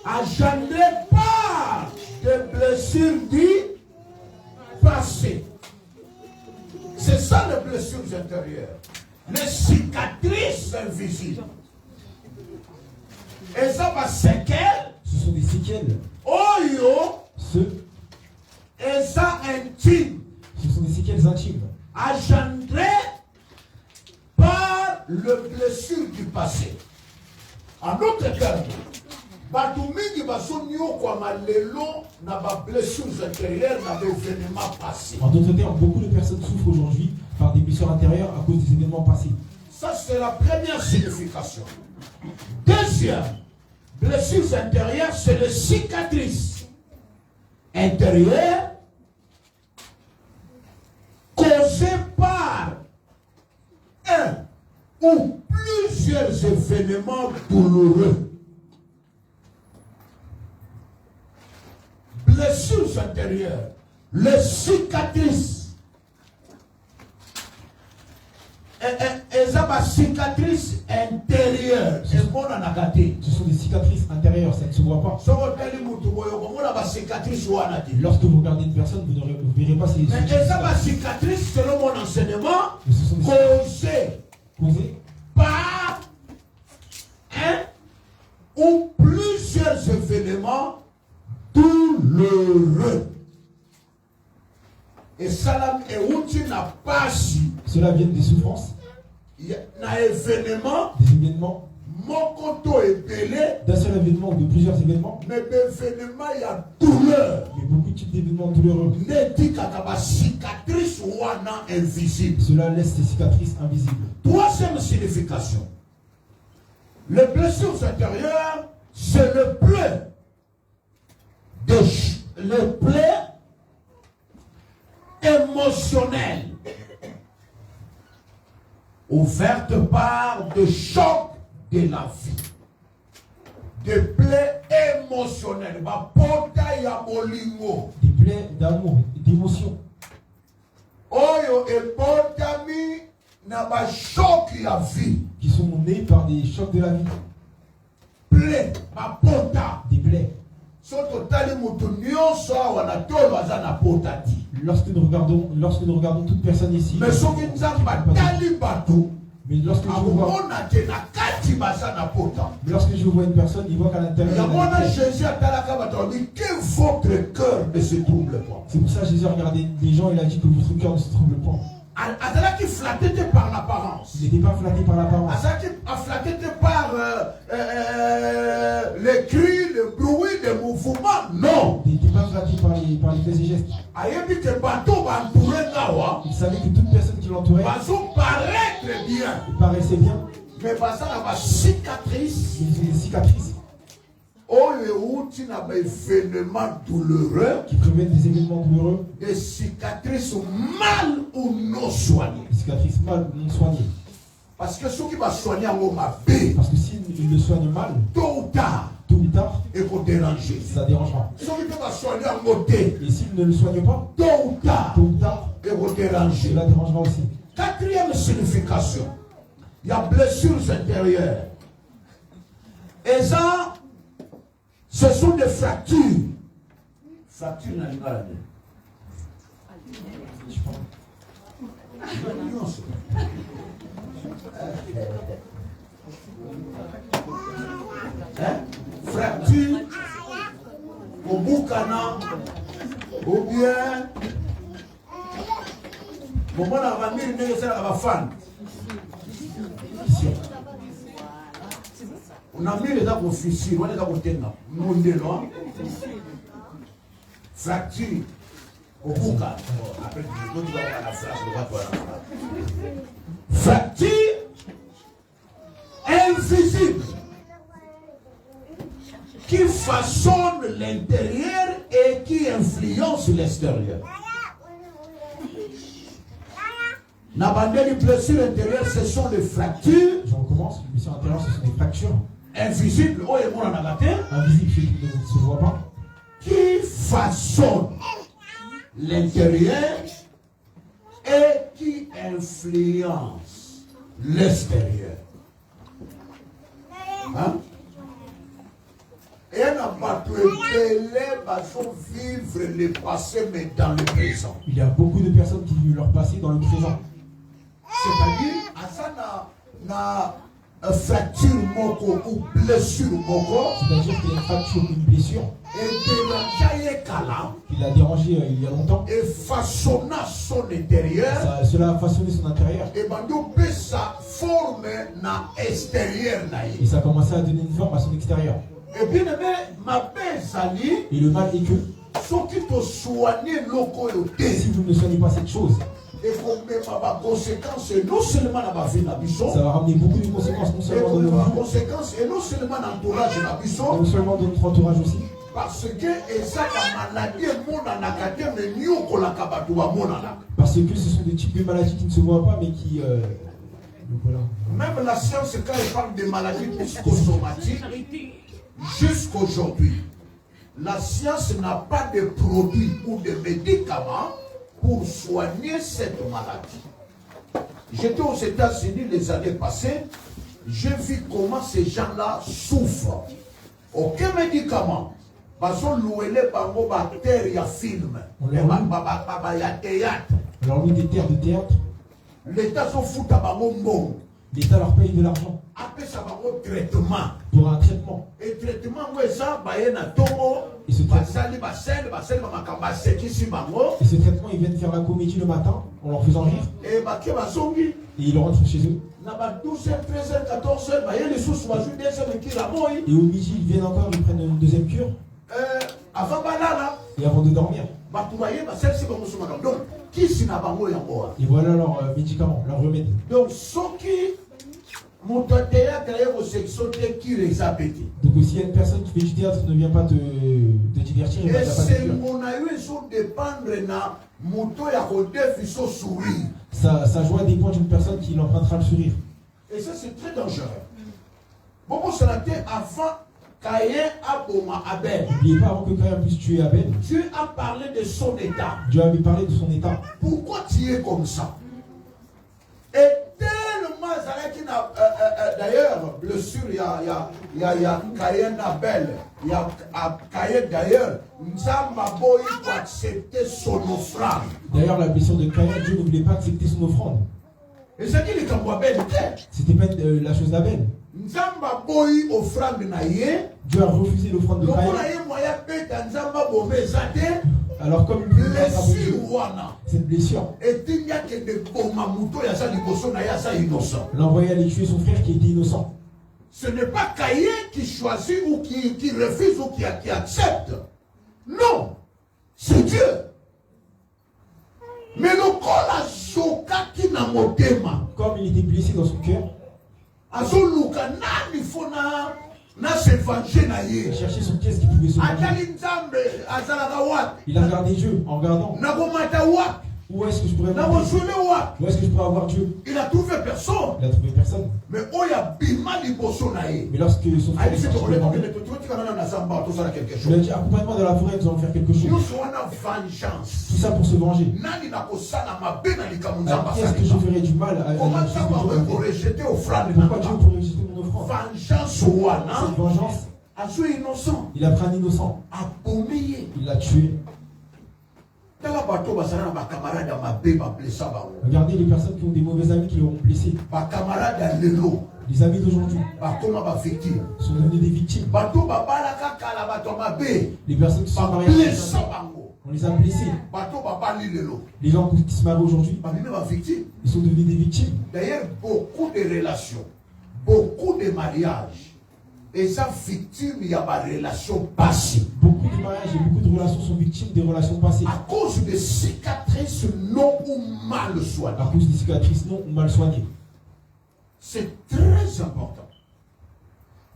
engendrées par des blessures du intérieures, les cicatrices invisibles. Et ça va séquelles. Ce sont des séquelles. Oyo. Et ça intime. Ce sont des séquelles intimes. Engendrées par le blessure du passé. En d'autres termes, en d'autres termes, beaucoup de personnes souffrent aujourd'hui par des blessures intérieures à cause des événements passés. Ça, c'est la première signification. Deuxième, blessures intérieures, c'est les cicatrices intérieures causées par un ou plusieurs événements douloureux. Blessures intérieures, les cicatrices. Et ça va cicatrices intérieures. Ce sont des cicatrices intérieures, ça ne se voit pas. Lorsque vous regardez une personne, vous ne verrez pas ces cicatrices. Et ça va cicatrices, selon mon enseignement, causées par un ou plusieurs événements douloureux. Et salam et outi n'a pas si. Cela vient des souffrances. Il y a un événement. Des événements. Mon compte est belé. D'un seul événement ou de plusieurs événements. Mais l'événement, il y a douleur. Il y a beaucoup de types d'événements douloureux. Cicatrice ou invisible. Cela laisse des cicatrices invisibles. Troisième signification. Les blessures intérieures, c'est le plaies. Le plaies émotionnel ouverte par des chocs de la vie, des plaies émotionnelles, des plaies d'amour, d'émotion. Oyo epotami na ba choc ya vie, qui sont nés par des chocs de la vie. Plaies, ma pota, des plaies. Lorsque nous regardons toute personne ici, mais lorsque je vois une personne, il voit qu'à l'intérieur, que votre cœur ne se trouble pas. C'est pour ça que Jésus a regardé des gens et il a dit que votre cœur ne se trouble pas. Flatté par l'apparence. Il n'était pas flatté par l'apparence. Flatté par les cris, le bruit, les mouvements. Non. Il n'était pas flatté par les faits et gestes. Il savait que toute personne qui l'entourait paraissait bien. Mais ça a cicatrice. Il des cicatrices. Douloureux, qui préviennent des événements douloureux, des cicatrices mal ou non soignées. Des cicatrices mal ou non soignées. Parce que ceux qui vont soigner en parce que s'ils le soignent mal, tôt ou tard, il faut déranger. Ça dérangera. Ceux qui vont soigner en côté, et s'ils ne le soignent pas, tôt ou tard, il faut déranger. Cela dérangera aussi. Quatrième signification, il y a blessures intérieures. Et ça, ce sont des fractures. Fractures naturelles. Fracture au Boukana ou bien moment la famille n'est pas la fan. On a mis les arbres officiers, on les a montés là. Fracture au Boukana. Après, tu vas voir la phrase, fracture invisible qui façonne l'intérieur et qui influence l'extérieur. Les blessures intérieures, ce sont des fractures. Je recommence. Les blessures intérieures, ce sont des fractures invisibles. Invisibles, qui ne se voient pas. Qui façonnent l'intérieur et qui influence l'extérieur. Hein? Et on va vivre le passé, mais dans le présent. Il y a beaucoup de personnes qui vivent leur passé dans le présent. na fracture moko ou blessure moko. C'est-à-dire qu'il y a une fracture, une blessure qui l'a dérangé il y a longtemps. Et façonna son intérieur. Cela a façonné son intérieur. Et sa forme na extérieur. Et ça a commencé à donner une forme à son extérieur. Et bien ma zali. Et le mal est que si vous ne soignez pas cette chose, non seulement dans ma vie, ça va ramener beaucoup de conséquences, non seulement dans nos vies, et non seulement dans l'entourage, non seulement dans notre entourage aussi. Parce que Parce que ce sont des types de maladies qui ne se voient pas, mais qui... voilà. Même la science, quand elle parle de maladies psychosomatiques, jusqu'aujourd'hui, la science n'a pas de produits ou de médicaments pour soigner cette maladie. J'étais aux États-Unis les années passées, j'ai vu comment ces gens-là souffrent. Aucun médicament. Alors oui, des terres de théâtre. L'État s'en fout à Bango. L'État leur paye de l'argent pour un traitement. Et traitement, et ce traitement, ils viennent faire la comédie le matin en leur faisant rire. Et ils rentrent chez eux. Et au midi, ils viennent encore, ils prennent une deuxième cure. Et avant de dormir. Et voilà leur médicament, leur remède. Donc, donc aussi, une personne qui fait du théâtre ne vient pas te divertir. Et c'est sa joie dépend d'une personne qui l'empruntera le sourire. Et ça, c'est très dangereux. Bon, ça a été avant Caïn a Abel. N'oubliez pas, avant que Caïn puisse tuer Abel, Dieu a parlé de son état. Dieu avait parlé de son état. Pourquoi tu es comme ça? Et tellement, d'ailleurs, bien sûr, il y a Caïn Abel. Il y a Caïn d'ailleurs. Nzamba boy pour accepter son offrande. D'ailleurs, la blessure de Caïn, Dieu ne voulait pas accepter son offrande. Et ça dit les Cambouabel. C'était pas la chose d'Abel. Nzamba boy offrande naïe. Dieu a refusé l'offrande de Caïn. Alors comme cette blessure, l'a envoyé aller tuer son frère qui était innocent. Ce n'est pas Caïn qui choisit ou qui refuse ou qui accepte. Non, c'est Dieu. Mais le corps qui n'a motema. Comme il était blessé dans son cœur, il cherchait son pièce qui pouvait se venger. Il a regardé Dieu en regardant. Où est-ce que je pourrais avoir Dieu? Où est-ce que je pourrais avoir Dieu? Il a trouvé personne. Il a trouvé personne. Mais lorsque son frère est sorti devant lui, il a dit accompagne-moi dans la forêt, nous allons faire quelque chose. Tout ça pour se venger. Qui est-ce que je ferais du mal à Pourquoi Dieu pourrait rejeter mon offrande? Cette vengeance, il a pris un innocent. Il l'a tué. Regardez les personnes qui ont des mauvais amis qui l'ont blessé. Les amis d'aujourd'hui sont devenus des victimes. Les personnes qui sont mariées, on les a blessés. Les gens qui se marient aujourd'hui, ils sont devenus des victimes. D'ailleurs, beaucoup de relations, beaucoup de mariages, et ça victime, il y a des relations passées. Beaucoup de mariages et beaucoup de relations sont victimes des relations passées. À cause de cicatrices non ou mal soignées. À cause des cicatrices non ou mal soignées. C'est très important.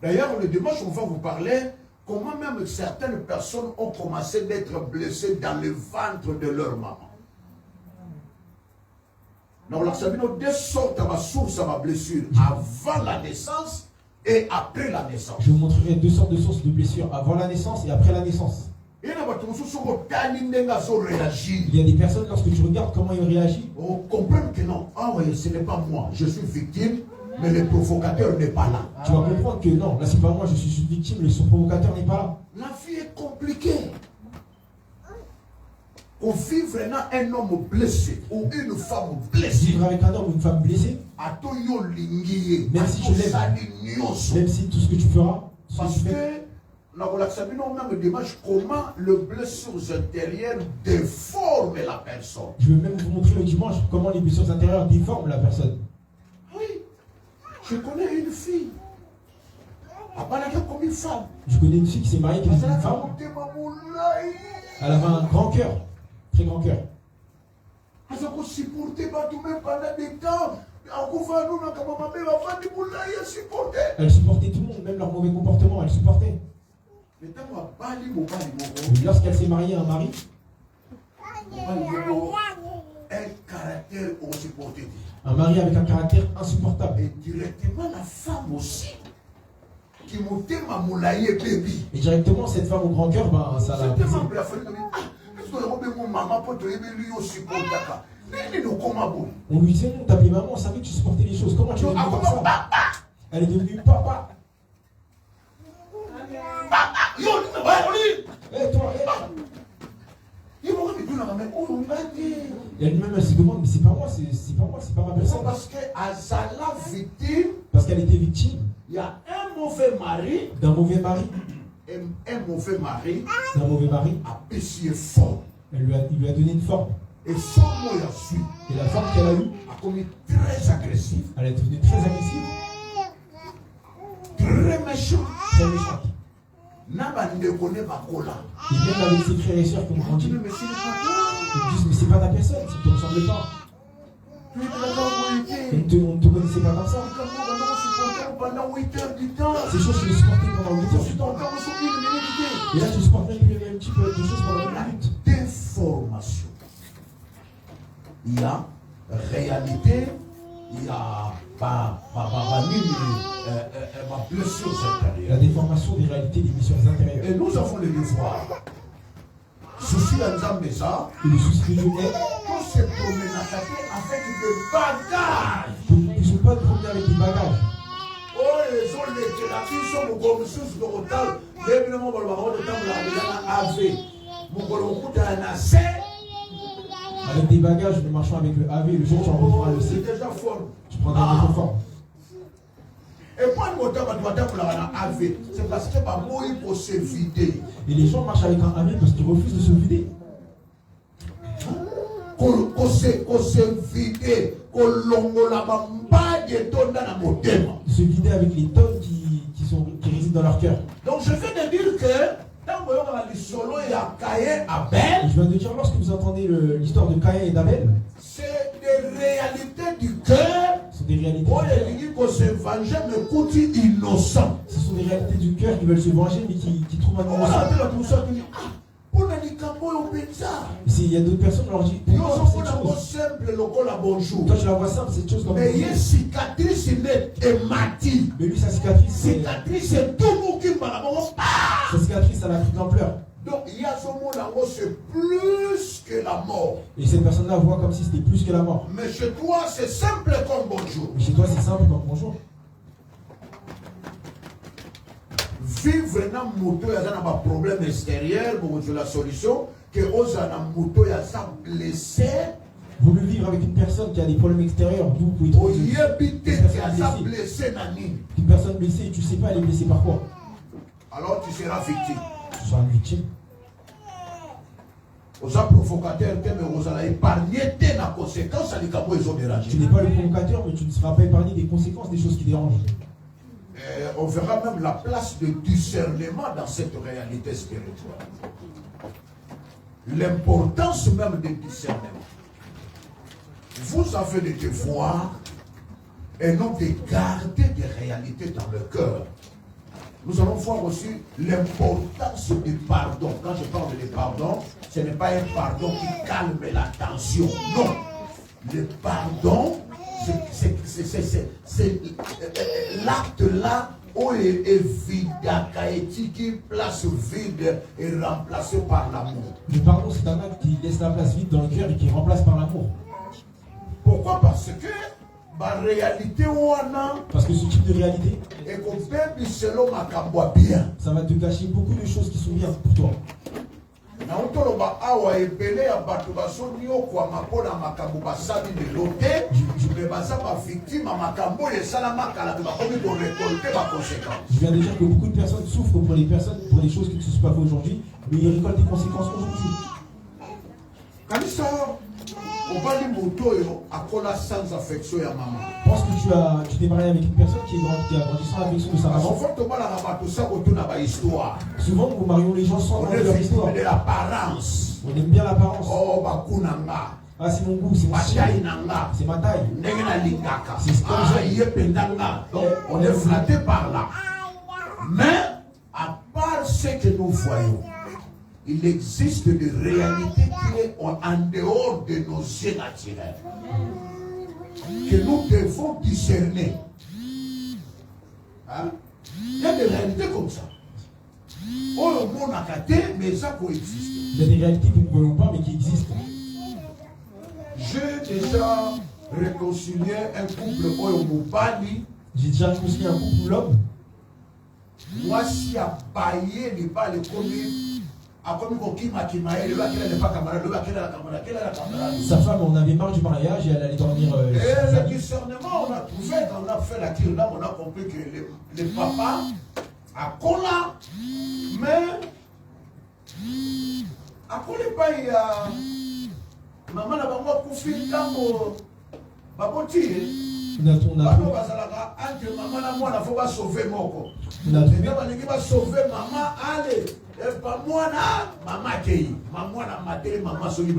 D'ailleurs, le dimanche, on va vous parler comment même certaines personnes ont commencé d'être blessées dans le ventre de leur maman. Donc, là, ça veut dire deux sortes de sources à ma blessure. Avant la naissance et après la naissance. Je vous montrerai deux sortes de sources de blessures, avant la naissance et après la naissance. Il y a des personnes, lorsque tu regardes comment ils réagissent, on comprend que non, ah oui, ce n'est pas moi, je suis victime, mais le provocateur n'est pas là. Tu vas comprendre que non, là c'est pas moi, je suis une victime, mais son provocateur n'est pas là. La vie est compliquée. Qu'on vivre un homme blessé ou une femme blessée. Vivre avec un homme ou une femme blessée. Même si je l'aime. Même si tout ce que tu feras. Parce que même dimanche, comment le blessures intérieures déforment la personne. Je vais même vous montrer le dimanche comment les blessures intérieures déforment la personne. Oui. Je connais une fille. Comme une femme. Je connais une fille qui s'est mariée avec une femme. Elle avait un grand cœur. Très grand cœur. Elle supportait tout le monde, même leur mauvais comportement, elle supportait. Lorsqu'elle s'est mariée à un mari, un mari avec un caractère insupportable. Et directement la femme aussi. Et directement cette femme au grand cœur, ben, ça l'a brisé. On lui disait, non, t'appelais maman, on savait que tu supportais les choses. Comment tu es devenu comme ça? Elle est devenue papa. Et toi, et elle-même, elle se demande, mais c'est pas moi, c'est pas moi, c'est pas ma personne. Parce qu'elle était victime. Il y a un mauvais mari. D'un mauvais mari. Un mauvais mari. D'un mauvais mari. A péché fort. Il lui a donné une forme. Et son mot a su. Et la forme qu'elle a eue. A commis très agressive. Elle est devenue très agressive. Très méchante. Très méchante. N'a ne connaît pas Kola. Et même avec ses frères et sœurs qui ont grandi. Ils disent, mais c'est pas ta personne, ça ne te ressemble pas. On ne te connaissait pas comme ça. Ces choses, tu les supportais pendant 8 heures du temps. Et là, tu supportes même un petit peu de choses pendant 1 minute. Déformation. Il y a réalité, il y a ma blessure intérieure. La déformation des réalités des blessures intérieures. Et nous avons le devoir. Souci à Nzambeza. Et le souci de Dieu est qu'on se promène avec des bagages. Ils ne sont pas de promener avec des bagages. Oh, les autres, les thérapies sont comme sous le rotal. Évidemment, on va avoir le temps de la AV. Avec des bagages, nous marchons avec le AV. Le jour où tu en reprendras le C, tu prendras une autre forme. Et moi, c'est parce que moi, il faut se vider. Et les gens marchent avec un AV parce qu'ils refusent de se vider. Qu'on se vider, se vider avec les tonnes qui résident dans leur cœur. Donc je viens de dire que je viens de dire, lorsque vous entendez l'histoire de Caïn et d'Abel, c'est des réalités du cœur. Ce sont des réalités innocent. Ce sont des réalités du cœur qui veulent se venger mais qui trouvent un innocent. Il y a d'autres personnes qui leur disent, toi tu la vois simple, cette chose comme ça. Mais il y a cicatrice et mati. Mais lui sa cicatrice, c'est tout le monde qui m'a. Sa cicatrice, elle a pris d'ampleur. Donc il y a ce mot là, c'est plus que la mort. Et cette personne-là voit comme si c'était plus que la mort. Mais chez toi, c'est simple comme bonjour. Mais chez toi, c'est simple comme bonjour. Vivre dans moto, il y a un problème extérieur pour la solution. Que aux moto, il y a ça blessé. Vaut mieux vivre avec une personne qui a des problèmes extérieurs, d'où vous pouvez trouver une personne blessée et tu ne sais pas elle est blessée par quoi. Alors tu seras victime. Tu seras une victime. Aux provocateurs, mais vous allez épargner des conséquences à l'écabo ils ont dérangé. Tu n'es pas le provocateur, mais tu ne seras pas épargné des conséquences des choses qui dérangent. On verra même la place de discernement dans cette réalité spirituelle. L'importance même du discernement. Vous avez le devoir et non de garder des réalités dans le cœur. Nous allons voir aussi l'importance du pardon. Quand je parle de pardon, ce n'est pas un pardon qui calme la tension. Non. Le pardon, c'est l'acte là où est vide, qui place vide et remplacé par l'amour. Le pardon, c'est un acte qui laisse la place vide dans le cœur et qui remplace par l'amour. Pourquoi? Parce que la réalité, parce que ce type de réalité, bien. ça va te cacher beaucoup de choses qui sont bien pour toi. viens de dire que beaucoup de personnes souffrent pour les personnes, pour des choses qui ne se sont pas faites aujourd'hui, mais ils récoltent des conséquences aujourd'hui. Pense que tu t'es marié avec une personne qui a grandi sans l'affection de sa maman. Souvent, nous marions les gens sans leur histoire. de l'apparence. On aime bien l'apparence. Oh, bakunanga. Ah, c'est mon goût, c'est mon style. C'est ma taille. C'est ce que on est flatté par là. Mais, à part ce que nous voyons, il existe des réalités qui sont en dehors de nos yeux naturels, que nous devons discerner. Hein? Il y a des réalités comme ça. Oh, le monde a gâté, mais ça coexiste. Il y a des réalités que nous ne voyons pas, mais qui existent. J'ai déjà réconcilié un couple au Mubali. J'ai déjà réconcilié un couple où l'homme. Moi, si à bailler les balles, les commis, à commis qui m'a le bac, elle n'est pas camarade, le bac, elle est la camarade. Sa femme, on avait marre du mariage et elle allait dormir. Et le discernement, on a trouvé, quand on a fait la tire là, on a compris que les papas, à Kola, mais à Kola, il y a. Maman n'a pas encore confié dans mon. Baboti. On a trouvé. Maman, il faut pas sauver mon corps. On a trouvé. Il va sauver maman, allez. Et pas moi, maman qui. Maman, maman, sauver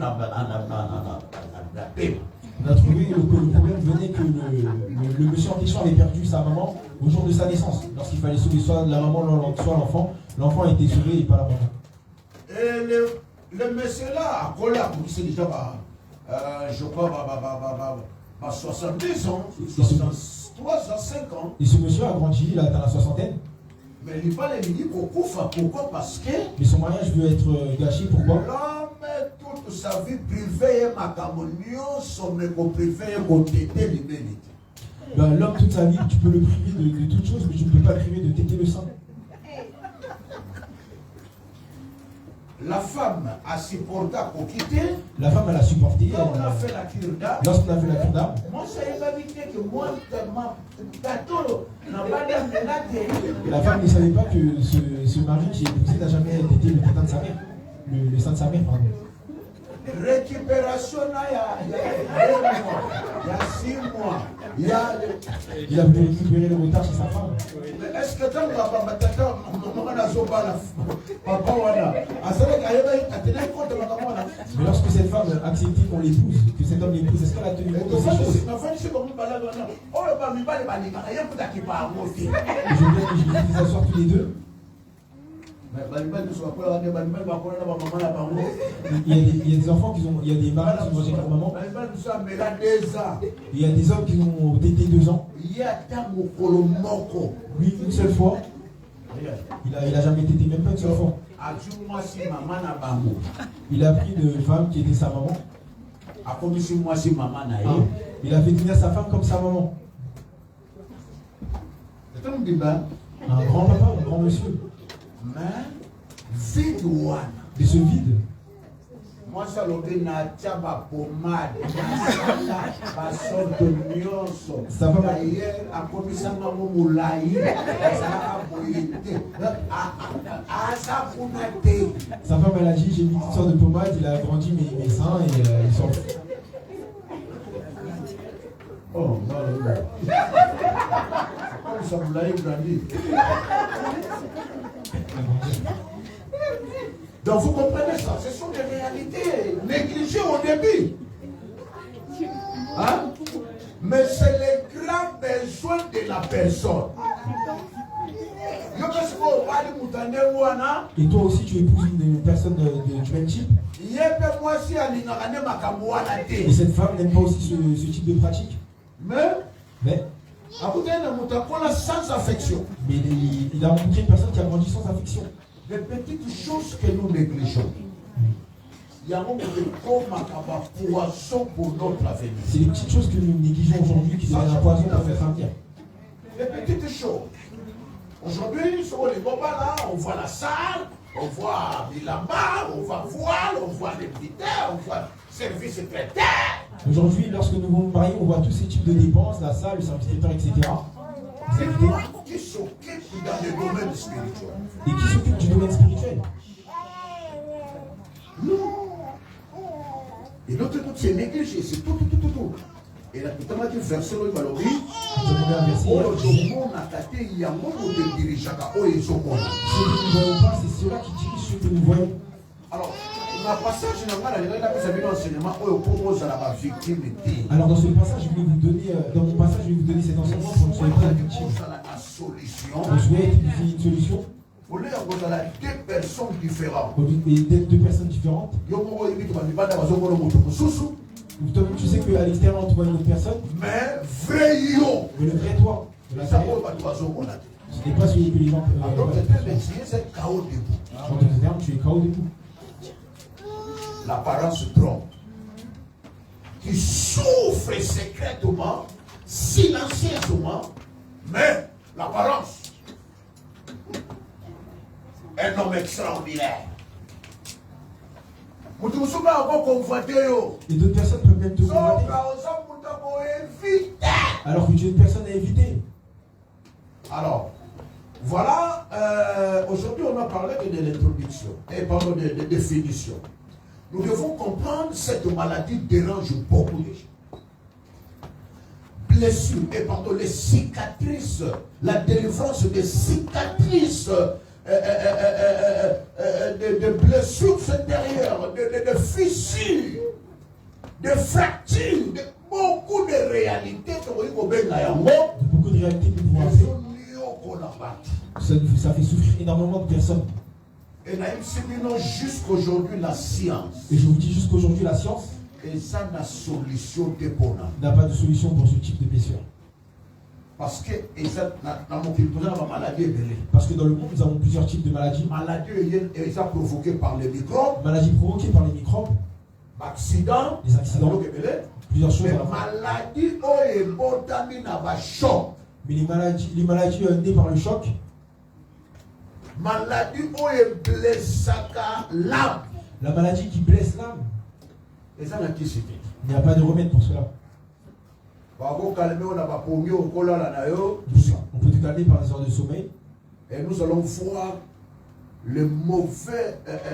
on a trouvé que le problème venait que le monsieur en question avait perdu sa maman au jour de sa naissance. Lorsqu'il fallait sauver soit la maman, soit l'enfant, l'enfant a été sauvé et pas la maman. Et le monsieur là, à Kola, c'est déjà, je crois, 70 ans, 63 ans, 5 ans. Et ce monsieur a grandi, il a atteint la soixantaine. Mais il fallait lui dire pourquoi? Parce que. Mais son mariage veut être gâché, pourquoi? L'homme, toute sa vie privée, ma camonio, son égo privé, côté de l'humanité. L'homme, toute sa vie, tu peux le priver de toutes choses, mais tu ne peux pas le priver de téter le sein. La femme a supporté pour quitter. La femme, elle a supporté. Quand on a fait la kirda. Lorsqu'on a fait la kirda. Moi, ça m'a dit que moi, la femme ne savait pas que ce mari qui est épousé n'a jamais été le tétin de sa mère. Le sein de sa mère, pardon. Récupération, il y a 6 mois. Il a voulu récupérer le retard chez sa femme. Est-ce que tant que mais lorsque cette femme a accepté qu'on l'épouse, que cet homme l'épouse, est-ce qu'elle a tenu compte de ces choses? Je veux bien que je les asseoir tous les deux. Il y a des enfants qui ont, il y a des maris qui ont mangé leur maman. Il y a des hommes qui ont tété 2 ans. Lui, une seule fois. Il a jamais tété, même pas une seule fois. Il a pris de femme qui était sa maman. Il a fait devenir sa femme comme sa maman. Un grand papa, un grand monsieur. Et ce vide. Moi, ça l'a dit, Nataba Pomade, sa femme a commis ça dans mon moulaï. Sa femme, elle a dit, j'ai mis toutes sortes de pommades, il a agrandi mes seins et ils sont. Oh, non, non. Comme ça, moulaï grandi. Donc vous comprenez ça, ce sont des réalités négligées au début. Hein? Mais c'est les grands besoins de la personne. Et toi aussi tu épouses une personne du même type. Et cette femme n'aime pas aussi ce type de pratique. Mais sans affection. Mais il a rencontré une personne qui a grandi sans affection. Les petites choses que nous négligeons. Il y a un nombre de poissons pour notre avenir. C'est les petites choses que nous négligeons aujourd'hui qui deviennent un poison pour notre avenir. Les petites choses. Aujourd'hui, sur les bobas là, on voit la salle, On voit Bilamba, on voit voile, on voit les militaires, on voit service secrétaire. Aujourd'hui, lorsque nous nous marions, on voit tous ces types de dépenses, la salle, le service traiteur, etc. C'est moi qui s'occupe dans le domaine spirituel. Et qui s'occupe du domaine spirituel. Non. Et l'autre côté, c'est négligé, c'est tout. Et là, tout à l'heure, verset là, il va le dire. Nous avons un verset. Oh, le monde a tâté, il y a un monde de dirigeants, oh, ils ont connu. Ce que nous ne voyons pas, c'est ceux-là qui dirigent ce que nous voyons. Alors, dans le passage, il y a un enseignement, oh, propose à la victime. Alors, dans ce passage, je vais vous donner, dans mon passage, je vais vous donner cet enseignement pour que vous soyez pas la victime. Vous souhaitez utiliser une solution. Vous voulez avoir deux personnes différentes. Et d'être deux personnes différentes. Toi-même, tu sais qu'à l'extérieur, on voit une autre personne. Mais vrai yo. Mais le vrai toi, de l'intérieur, ce n'est pas celui que les gens peuvent. C'est chaos debout. En d'autres termes, tu es chaos debout. L'apparence trompe. Qui souffre secrètement, silencieusement, mais l'apparence. Un homme extraordinaire. Et d'autres personnes peuvent même te convoiter. Alors que tu es une personne à éviter. Alors, voilà, aujourd'hui on a parlé de l'introduction, et pardon, de définition. Nous devons comprendre cette maladie dérange beaucoup de gens. Blessures, et pardon, les cicatrices, la délivrance des cicatrices, de blessures intérieures, de fissures, de fractures, de beaucoup de réalités. De beaucoup de réalités que nous pouvons ça fait souffrir énormément de personnes. Et jusqu'aujourd'hui, la science. Et je vous dis jusqu'aujourd'hui, la science n'a pas de solution pour ce type de blessure. Parce que dans le monde, nous avons plusieurs types de maladies. Maladies provoquées par les microbes. Maladies provoquées par les microbes. Accidents. Les accidents. Plusieurs choses. Mais les maladies nées par le choc. La maladie qui blesse l'âme. Il n'y a pas de remède pour cela. On peut te calmer par des heures de sommeil. Et nous allons voir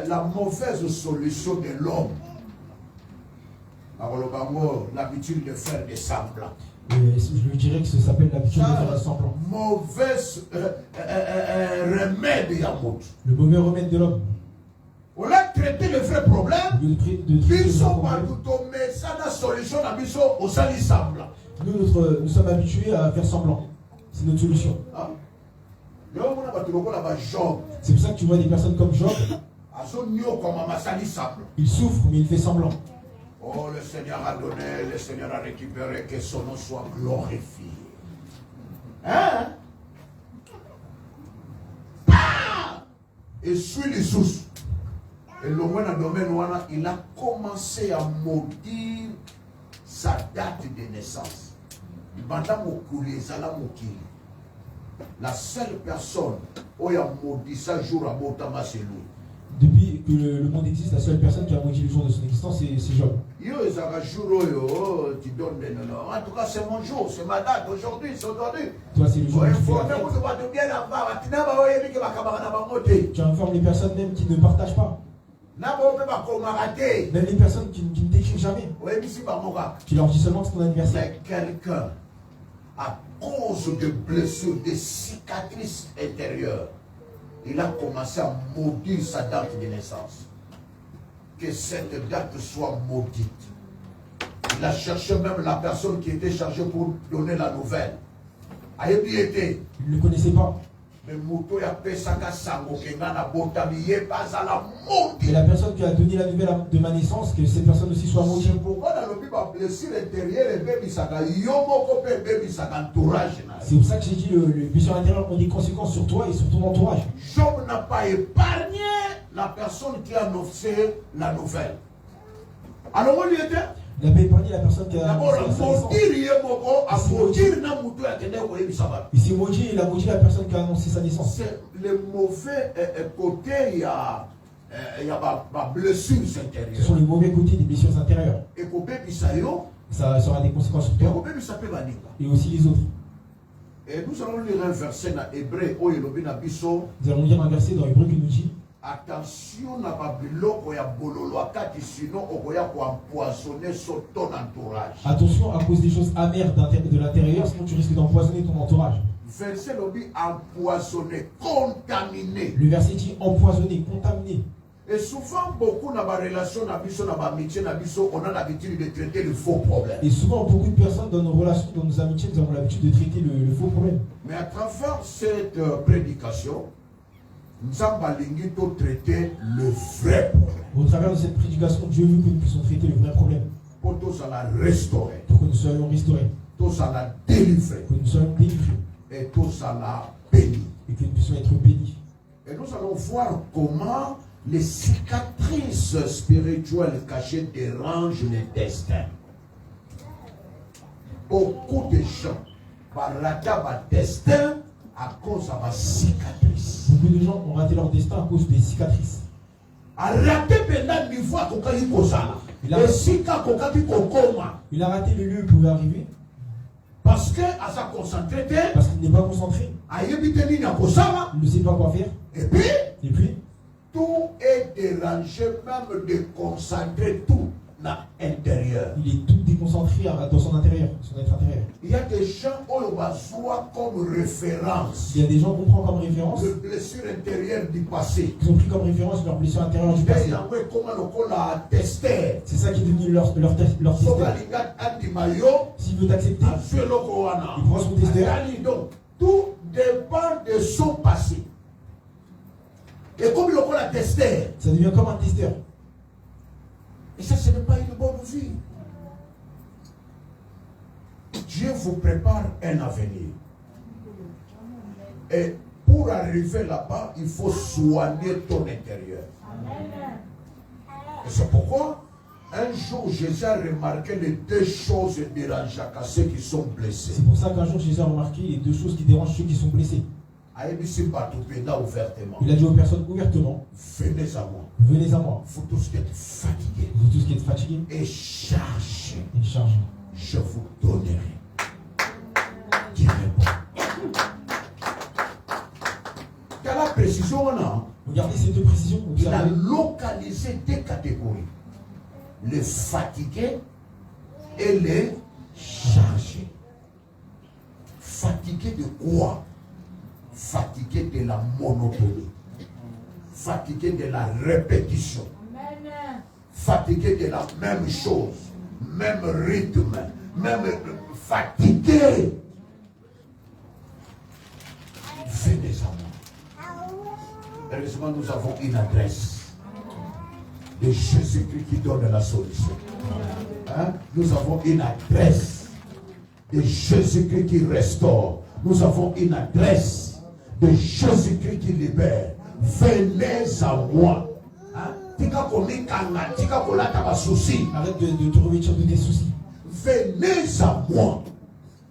la mauvaise solution de l'homme. L'habitude de faire des semblants. Je lui dirais que ça s'appelle l'habitude de faire des semblants. Mauvaise remède, Yamout. Le mauvais remède de l'homme. On a traité le vrai problème. Nous sommes habitués à faire semblant. C'est notre solution. C'est pour ça que tu vois des personnes comme Job. Il souffre, mais il fait semblant. Oh, le Seigneur a donné, le Seigneur a récupéré, que son nom soit glorifié. Hein? Ah! Et suis les sources. Et le mois dans domaine, il a commencé à maudire sa date de naissance. La seule personne qui a maudit ça jour à Botama, c'est lui. Depuis que le monde existe, la seule personne qui a maudit le jour de son existence, c'est Job. Tu donnes des noms. En tout cas, c'est mon jour, c'est ma date. Aujourd'hui, c'est aujourd'hui. Toi, c'est le jour où tu informes les personnes même qui ne partagent pas. Même les personnes qui ne t'écrivent jamais. Tu leur dis seulement que c'est ton anniversaire. Mais quelqu'un, à cause de blessures, de cicatrices intérieures, il a commencé à maudire sa date de naissance. Que cette date soit maudite. Il a cherché même la personne qui était chargée pour donner la nouvelle. Il ne le connaissait pas. Mais la personne qui a donné la nouvelle de ma naissance, que cette personne aussi soit maudite. C'est pour ça que j'ai dit le blessure intérieure ont des conséquences sur toi et sur ton entourage. Job n'a pas épargné la personne qui a annoncé la nouvelle. Alors où il était? Il avait épargné la personne qui a. D'abord, il s'est maudit, il a maudit la personne qui a annoncé sa naissance. C'est le mauvais côté, il y a blessures intérieures. Ce sont les mauvais côtés des blessures intérieures. Et ça aura des conséquences sur toi. Et aussi les autres. Et nous allons lire un verset dans Hébreu. Nous allons lire un verset dans Hébreu qui nous dit: attention na babiloko ya bololo akati sinon okoya ko empoisonner ton entourage. Attention à cause des choses amères de l'intérieur, sinon tu risques d'empoisonner ton entourage. Verset lobi empoisonner, contaminer. Le verset dit empoisonner, contaminer. Et souvent beaucoup dans ma relation na biso na ba amitié na biso, on a l'habitude de traiter le faux problème. Et souvent beaucoup de personnes dans nos relations, dans nos amitiés, nous avons l'habitude de traiter le faux problème. Mais à travers cette prédication, nous avons traiter le vrai problème. Au travers de cette prédication, Dieu veut que nous puissions traiter le vrai problème. Pour que nous soyons restaurés. Pour que nous soyons restaurés. Pour que nous soyons délivrés. Que nous soyons délivrés. Et que nous soyons bénis. Et que nous puissions être bénis. Et nous allons voir comment les cicatrices spirituelles cachées dérangent les destins. Beaucoup de gens ratent leur destin à cause de la cicatrice. Beaucoup de gens ont raté leur destin à cause des cicatrices. Il a raté le lieu où il pouvait arriver. Parce qu'il n'est pas concentré. Il ne sait pas quoi faire. Et puis tout est dérangé, même de concentrer tout dans l'intérieur. Il est tout déconcentré dans son intérieur, son être intérieur. Il y a des gens qui voient comme référence. Il y a des gens qu'on prend comme référence. Les blessures intérieures du passé. Ils ont pris comme référence leur blessure intérieure du passé. C'est ça qui est devenu leur testeur. S'il veut t'accepter, il prend son testeur. Tout dépend de son passé. Et comme il a testé, ça devient comme un testeur. Et ça, ce n'est pas une bonne vie. Dieu vous prépare un avenir. Et pour arriver là-bas, il faut soigner ton intérieur. Et c'est pourquoi, un jour, Jésus a remarqué les deux choses dérangeantes à ceux qui sont blessés. C'est pour ça qu'un jour, Jésus a remarqué les deux choses qui dérangent ceux qui sont blessés. Il a dit aux personnes ouvertement: venez à moi. Venez à moi. Vous tous qui êtes fatigués. Vous tous qui êtes fatigués. Et chargés. Et chargés. Je vous donnerai. Qui répond. Quelle la précision on a? Regardez ces deux précisions. Il a localisé deux catégories. Les fatigués et les chargés. Fatigués de quoi? Fatigué de la monotonie, fatigué de la répétition, fatigué de la même chose, même rythme, même fatigué. Venez à moi. Heureusement, nous avons une adresse de Jésus-Christ qui donne la solution. Hein? Nous avons une adresse de Jésus-Christ qui restaure. Nous avons une adresse de Jésus-Christ qui libère. Venez à moi. Arrête de te revêtir de tes soucis. Venez à moi,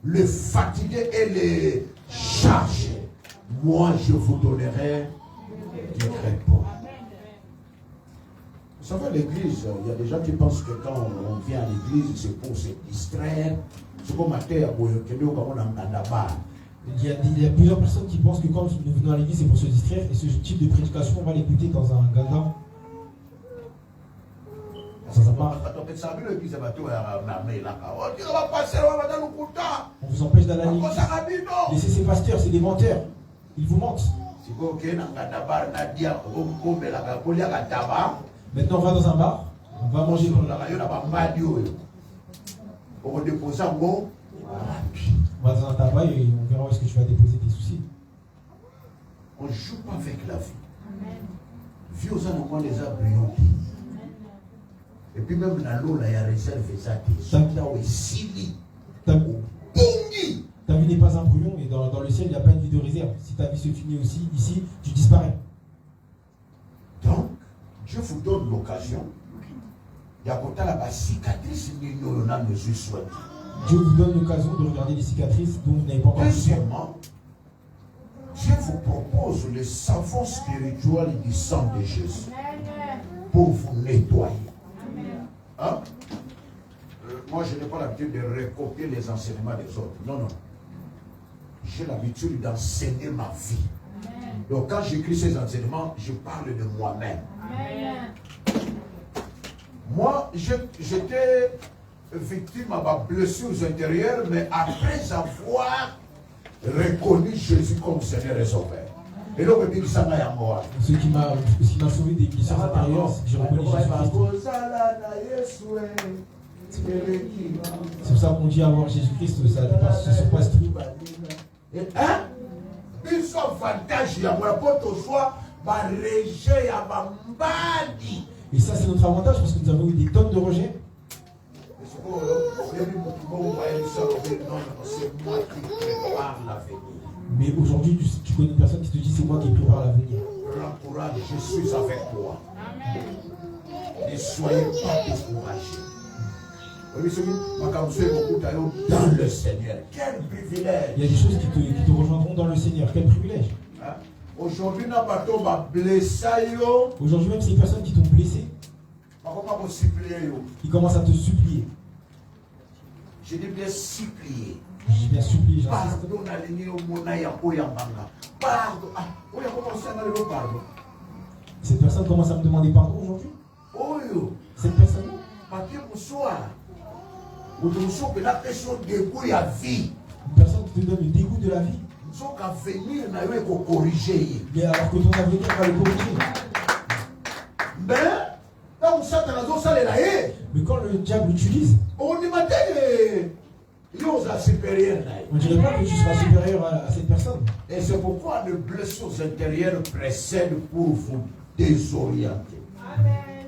les fatigués et les chargés. Moi, je vous donnerai du repos. Vous savez, l'église, il y a des gens qui pensent que quand on vient à l'église, c'est pour se distraire. C'est comme il y a plusieurs personnes qui pensent que quand nous venons à l'église, c'est pour se distraire. Et ce type de prédication, on va l'écouter dans un gaga. On vous empêche d'aller à l'église. Laissez ces pasteurs, c'est des menteurs. Ils vous mentent. Maintenant, on va dans un bar. On va manger. On va dans un tabac et on verra où est-ce que tu vas déposer tes soucis. On ne joue pas avec la vie. Vie aux animaux les a brillants. Et puis même dans l'eau, il y a réserve ça. Ta vie n'est pas un brouillon et dans le ciel, il n'y a pas une vie de réserve. Si ta vie se finit aussi ici, tu disparais. Donc, Dieu vous donne l'occasion Dieu vous donne l'occasion de regarder les cicatrices dont vous n'avez pas encore vu. Deuxièmement, Dieu vous propose le savon spirituel du sang de Jésus pour vous nettoyer. Hein? Moi, je n'ai pas l'habitude de recopier les enseignements des autres. Non, non. J'ai l'habitude d'enseigner ma vie. Donc, quand j'écris ces enseignements, je parle de moi-même. Moi, j'étais victime à ma blessure intérieure, mais après avoir reconnu Jésus comme Seigneur et Sauveur. Et donc, il dit ça à moi. Ce qui m'a sauvé des blessures intérieures, c'est que j'ai reconnu Jésus-Christ. C'est pour ça qu'on dit avoir Jésus-Christ, ça surpasse tout. Hein? Ils sont avantage, il y a un pote soit rejet à Bambadi. Et ça, c'est notre avantage parce que nous avons eu des tonnes de rejets. C'est moi qui prépare l'avenir. Mais aujourd'hui, tu connais une personne qui te dit c'est moi qui prépare l'avenir. Prends courage, je suis avec toi. Ne soyez pas découragés. Dans le Seigneur. Quel privilège. Il y a des choses qui te rejoindront dans le Seigneur. Quel privilège. Hein? Aujourd'hui, même si les personnes qui t'ont blessé, ils commencent à te supplier. Je dis bien supplier. Je dis bien supplier, j'insiste. Cette personne commence à me demander pardon aujourd'hui. Cette personne. Une personne qui te donne le dégoût de la vie. Mais alors que ton avenir va le corriger. Mais quand le diable l'utilise, on dirait pas que tu seras supérieur à cette personne. Et c'est pourquoi les blessures intérieures précèdent pour vous désorienter. Amen.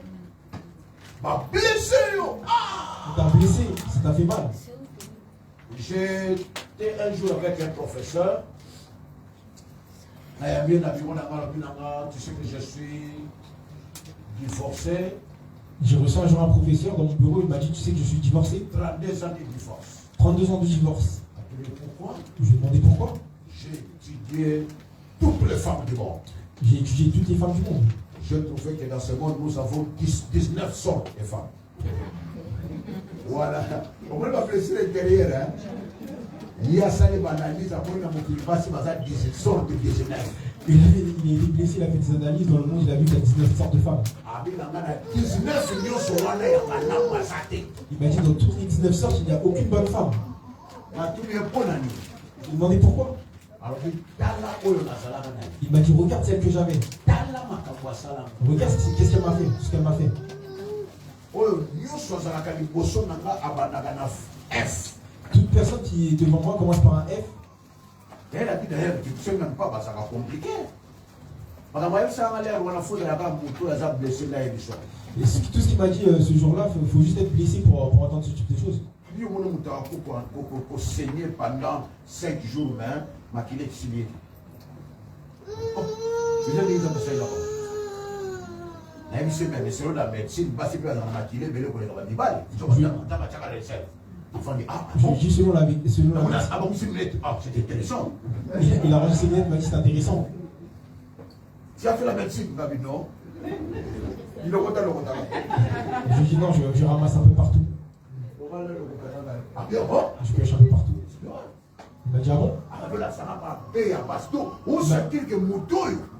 T'as blessé, ça t'a fait mal. J'étais un jour avec un professeur. Tu sais que je suis divorcé. J'ai reçu un jour un professeur dans mon bureau, il m'a dit, tu sais que je suis divorcé. 32 ans de divorce. 32 ans de divorce. Pourquoi? Je lui ai demandé pourquoi. J'ai étudié toutes les femmes du monde. J'ai étudié toutes les femmes du monde. Je trouvais que dans ce monde, nous avons 19 sortes de femmes. Voilà. On peut pas plaisir l'intérieur. Hein? Il y a ça, les analyses, après, on a 19 sortes de 19. Il a été blessé, il a fait des analyses dans le monde, il a vu qu'il y a 19 sortes de femmes. Il m'a dit dans toutes les 19 sortes, il n'y a aucune bonne femme. Il m'a demandé pourquoi. Il m'a dit regarde celle que j'avais. Regarde qu'est-ce qu'elle m'a fait, ce qu'elle m'a fait. Toute personne qui est devant moi commence par un F. Elle a dit d'ailleurs, tu ne sais même pas, ça va compliquer. Et tout ce qu'il m'a dit ce jour-là, il faut juste être blessé pour entendre ce type de choses. Pour saigner pendant 5 jours, ma qu'il est signé. Je vais dire ça là. C'est même c'est la médecine, pas si peu à la maquillée, mais le collègue va dire, je dis selon la vie. C'était intéressant. Il a renseigné, il m'a dit c'est intéressant. Tu as fait la médecine, David, non? Il le compte. Je lui dis non, je ramasse un peu partout. Je pêche un peu partout. Il m'a dit ah bon?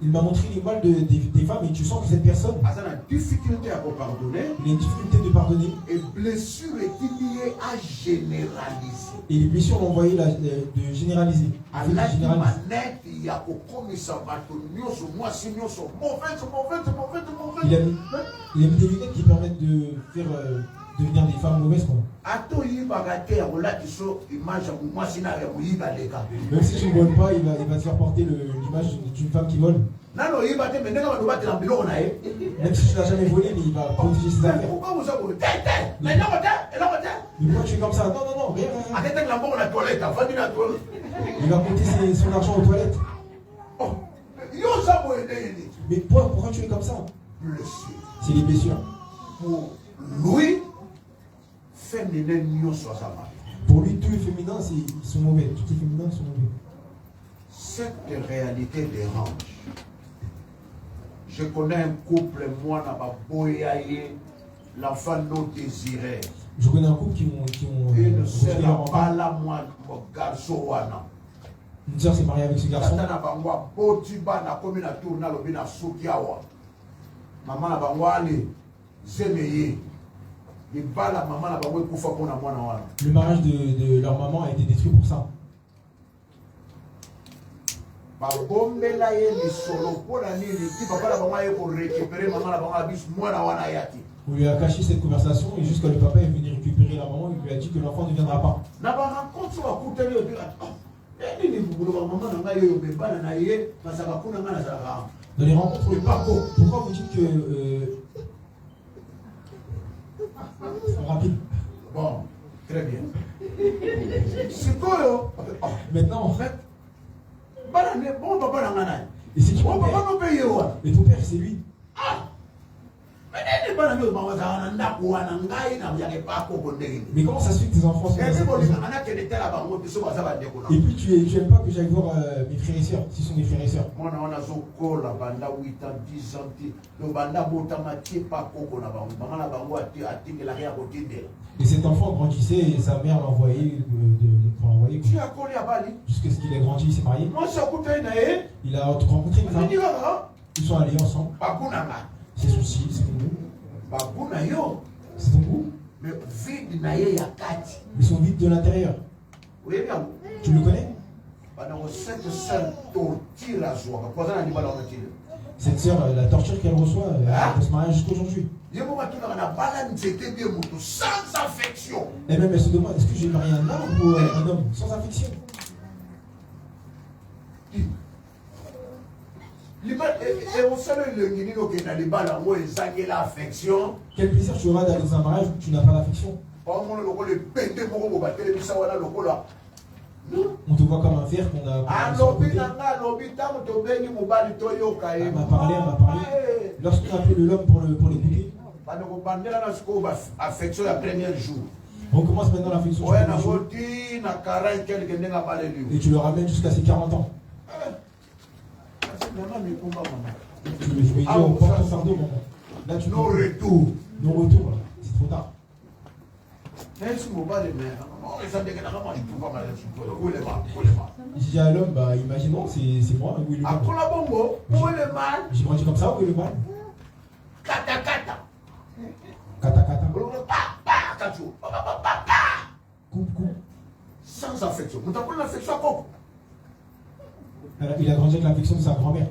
Il m'a montré l'image des femmes et tu sens que cette personne a une difficulté à pardonner. Il a une difficulté de pardonner. Et blessure est liée à généraliser. Et les blessures l'ont envoyé de généraliser. Il a mis des lunettes qui permettent de faire devenir des femmes mauvaises quoi. Même si tu ne voles pas, il va te faire porter l'image d'une femme qui vole. Même si tu n'as jamais volé, mais il va protéger ses affaires. Mais pourquoi tu es comme ça? Non, rien. Il va compter son argent aux toilettes. Mais pourquoi tu es comme ça? C'est les blessures. Pour lui, féminin, soit sa mari. Pour lui, tous les féminins, ils sont mauvais. Tous les féminins sont mauvais. Cette réalité dérange. Je connais un couple, moi, l'enfant non désiré. Je connais un couple qui ont Il ne rejeté sera leur pas enfant. là, moi, mon garçon. Une sœur s'est mariée avec ce garçon. Maman na bango ali zemeye libala maman na bango ekufa mpona mwana wana. Le mariage de leur maman a été détruit pour ça. Babombela ye lisolo mpona nini ti papa na bango aye korécupérer maman na bango abisi mwana wana yaki. On lui a caché cette conversation et jusqu'à le papa est venu récupérer la maman, il lui a dit que l'enfant ne viendra pas. Na barencontre so bakutani yo dire nini bubulo ba maman na ngai oyo bebana na ye pasaka kuna ngai nazalaka. Dans les rencontres, pourquoi vous dites que... rapide. Bon, très bien. Sikoyo. Maintenant, en fait... Bon papa na ngai. Et c'est qui Bon mon papa père? no paye wa. Et ton père, c'est lui. Ah. Mais comment ça se fait que tes enfants sont... Et puis tu n'aimes pas que j'aille voir mes frères et sœurs, s'ils sont mes frères et sœurs. Et cet enfant grandissait et sa mère l'a envoyé pour l'envoyer. Jusqu'à ce qu'il ait grandi, il s'est marié. Il a rencontré une femme. Ils sont allés ensemble. C'est son style, c'est mon goût. C'est ton goût. Mais son vide de l'intérieur. Tu le connais? Cette sœur, la torture qu'elle reçoit, elle se marie jusqu'à aujourd'hui. Et même elle se demande, est-ce que j'ai marié un homme ou un homme sans affection? Quel plaisir tu auras d'aller dans un mariage où tu n'as pas d'affection? On te voit comme un fer qu'on a... Elle m'a parlé. Lorsqu'on appelle l'homme pour l'écouter, on commence maintenant l'affection. Et tu le ramènes jusqu'à ses 40 ans. Tu lui dis, on porte ton fardeau, maman. Là, tu non retour. Non retour, là. C'est trop tard. J'ai à l'homme, bah imaginons, c'est moi, où est le mal? J'ai grandi comme ça, où est le mal? Kata. Coupe. Sans affection. Il a grandi avec l'affection de sa grand-mère.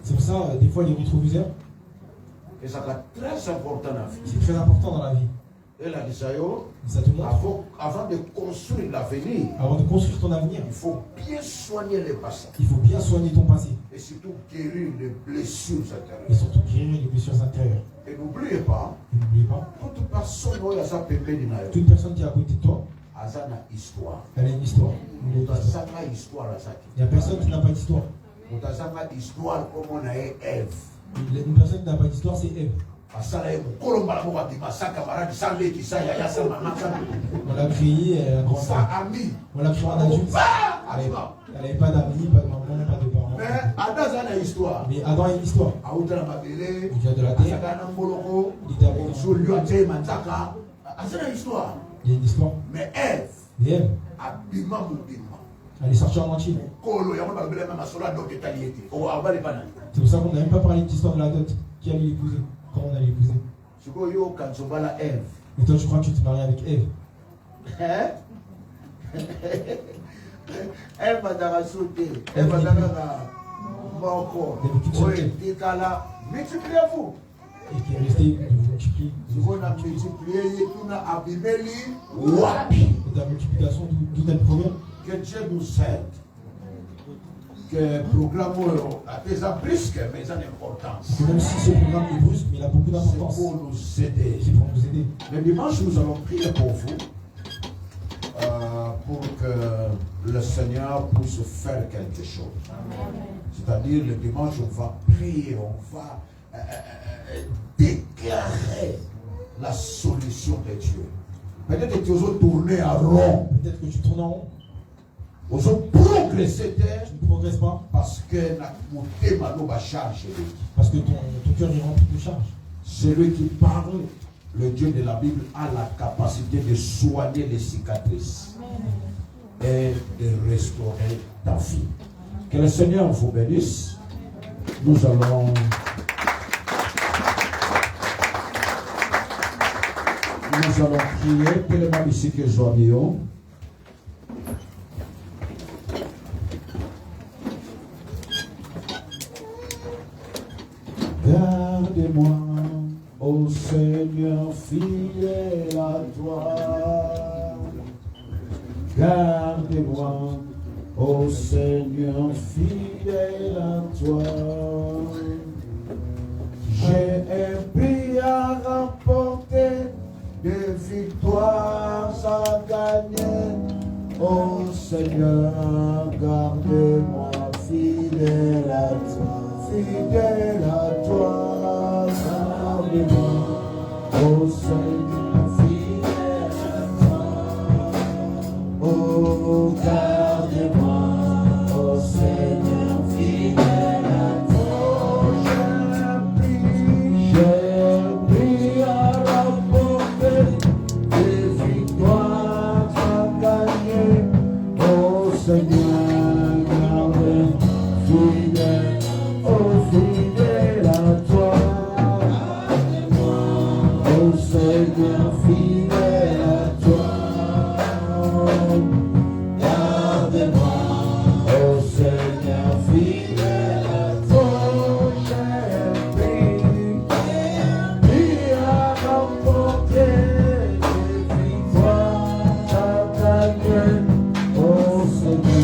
C'est pour ça, des fois, les rétroviseurs, et ça c'est très important dans la vie. C'est très important dans la vie. Et la ça te montre. Avant de construire l'avenir, avant de construire ton avenir, il faut bien soigner le passé. Il faut bien soigner ton passé. Et surtout guérir les blessures intérieures. Et surtout guérir les blessures intérieures. Et n'oubliez pas, toute personne qui est à côté de toi, elle a une histoire. Il n'y a personne qui n'a pas d'histoire. Une personne qui n'a pas d'histoire, c'est Ève. On l'a créée, elle a grandi. On l'a créée en adulte. Elle n'avait pas d'amis, pas de maman, pas de parents. Mais Adam a une histoire. Il vient de la terre. Il était avec il y a une histoire. Mais Ève, elle est sortie en entier. C'est pour ça qu'on n'a même pas parlé de l'histoire de la dot. Qui allait l'épouser? Quand on allait l'épouser? Et toi, tu crois que tu te maries avec Ève? Multipliez-vous. Et qui est resté de multiplier. Et ta multiplication, d'où elle provient? Que Dieu nous aide. Que le programme a des abrisques, mais il a d'importance. Même si ce programme est brusque, mais il a beaucoup d'importance. C'est pour nous aider. C'est pour nous aider. Le dimanche, nous allons prier pour vous. Pour que le Seigneur puisse faire quelque chose. C'est-à-dire, le dimanche, on va prier, on va déclarer la solution de Dieu. Peut-être que tu oses tourner en rond. Peut-être que tu tournes en rond. Oses progresser. Tu ne progresses pas. Parce que ton cœur est rempli de charge. Celui qui parle, le Dieu de la Bible, a la capacité de soigner les cicatrices et de restaurer ta vie. Que le Seigneur vous bénisse. Nous allons prier. Tellement ici que Joanio. Gardez-moi, ô Seigneur, fidèle à toi. Gardez-moi, ô Seigneur, fidèle à toi. J'ai un prix à remporter, des victoires à gagner. Ô Seigneur, gardez-moi, fidèle à toi. Fidèle à toi, gardez-moi, ô Seigneur, fidèle à toi. Oh, gardez-moi, ô Seigneur, fidèle à toi. J'ai pris à remporter, des victoires à gagner. Ô Seigneur, gardez-moi, fidèle. Fidèle à toi, ô Seigneur, fidèle à toi, gardez-moi, ô Seigneur, fidèle à toi, j'ai à remporter des victoires à gagner, ô Seigneur.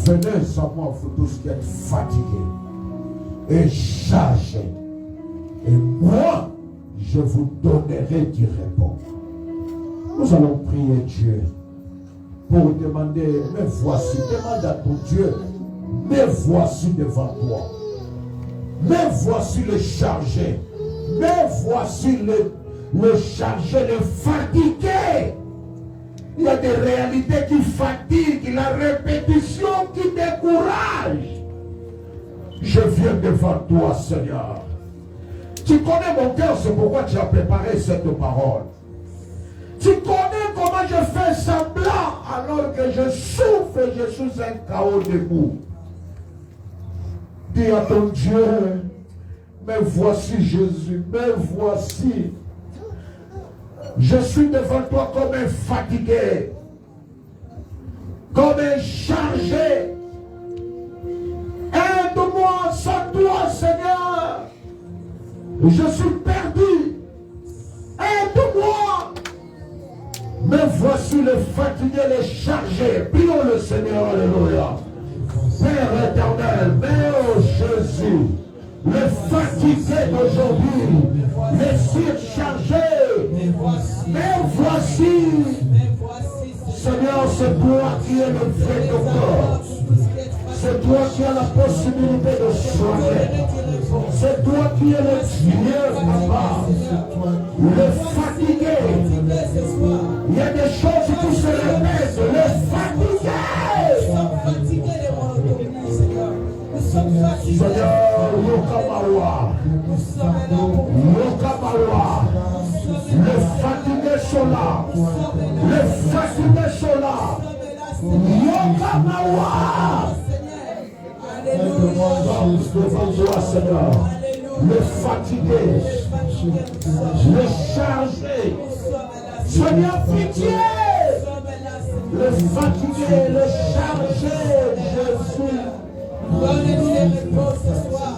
Venez sans moi, vous tous qui êtes fatigués et chargés. Et moi, je vous donnerai du repos. Nous allons prier Dieu pour demander, mais voici, demande à ton Dieu, mais voici devant toi. Mais voici le chargé. Mais voici le chargé, le fatigué. Il y a des réalités qui fatiguent, la répétition qui décourage. Je viens devant toi, Seigneur. Tu connais mon cœur, c'est pourquoi tu as préparé cette parole. Tu connais comment je fais semblant alors que je souffre et je suis un chaos debout. Dis à ton Dieu, mais voici Jésus, mais voici. Je suis devant toi comme un fatigué, comme un chargé. Aide-moi sans toi, Seigneur. Je suis perdu. Aide-moi. Mais voici le fatigué, le chargé. Prions le Seigneur, alléluia. Père éternel, mais oh Jésus, le fatigué d'aujourd'hui, le surchargé. Mais voici, Seigneur, c'est toi qui es le vrai docteur. C'est toi qui as la possibilité de soigner. C'est toi qui es le Dieu, papa. Le fatigué. Il y a des choses qui se répètent. Le fatigué. Seigneur, Yokamawa. Yokamawa. Le fatigué sont là. Le fatigué sont là. Yokamawa. Devant toi, Seigneur, le fatigué, le chargé, Seigneur, pitié, le fatigué, le chargé, Jésus. Donne-nous les réponses ce soir.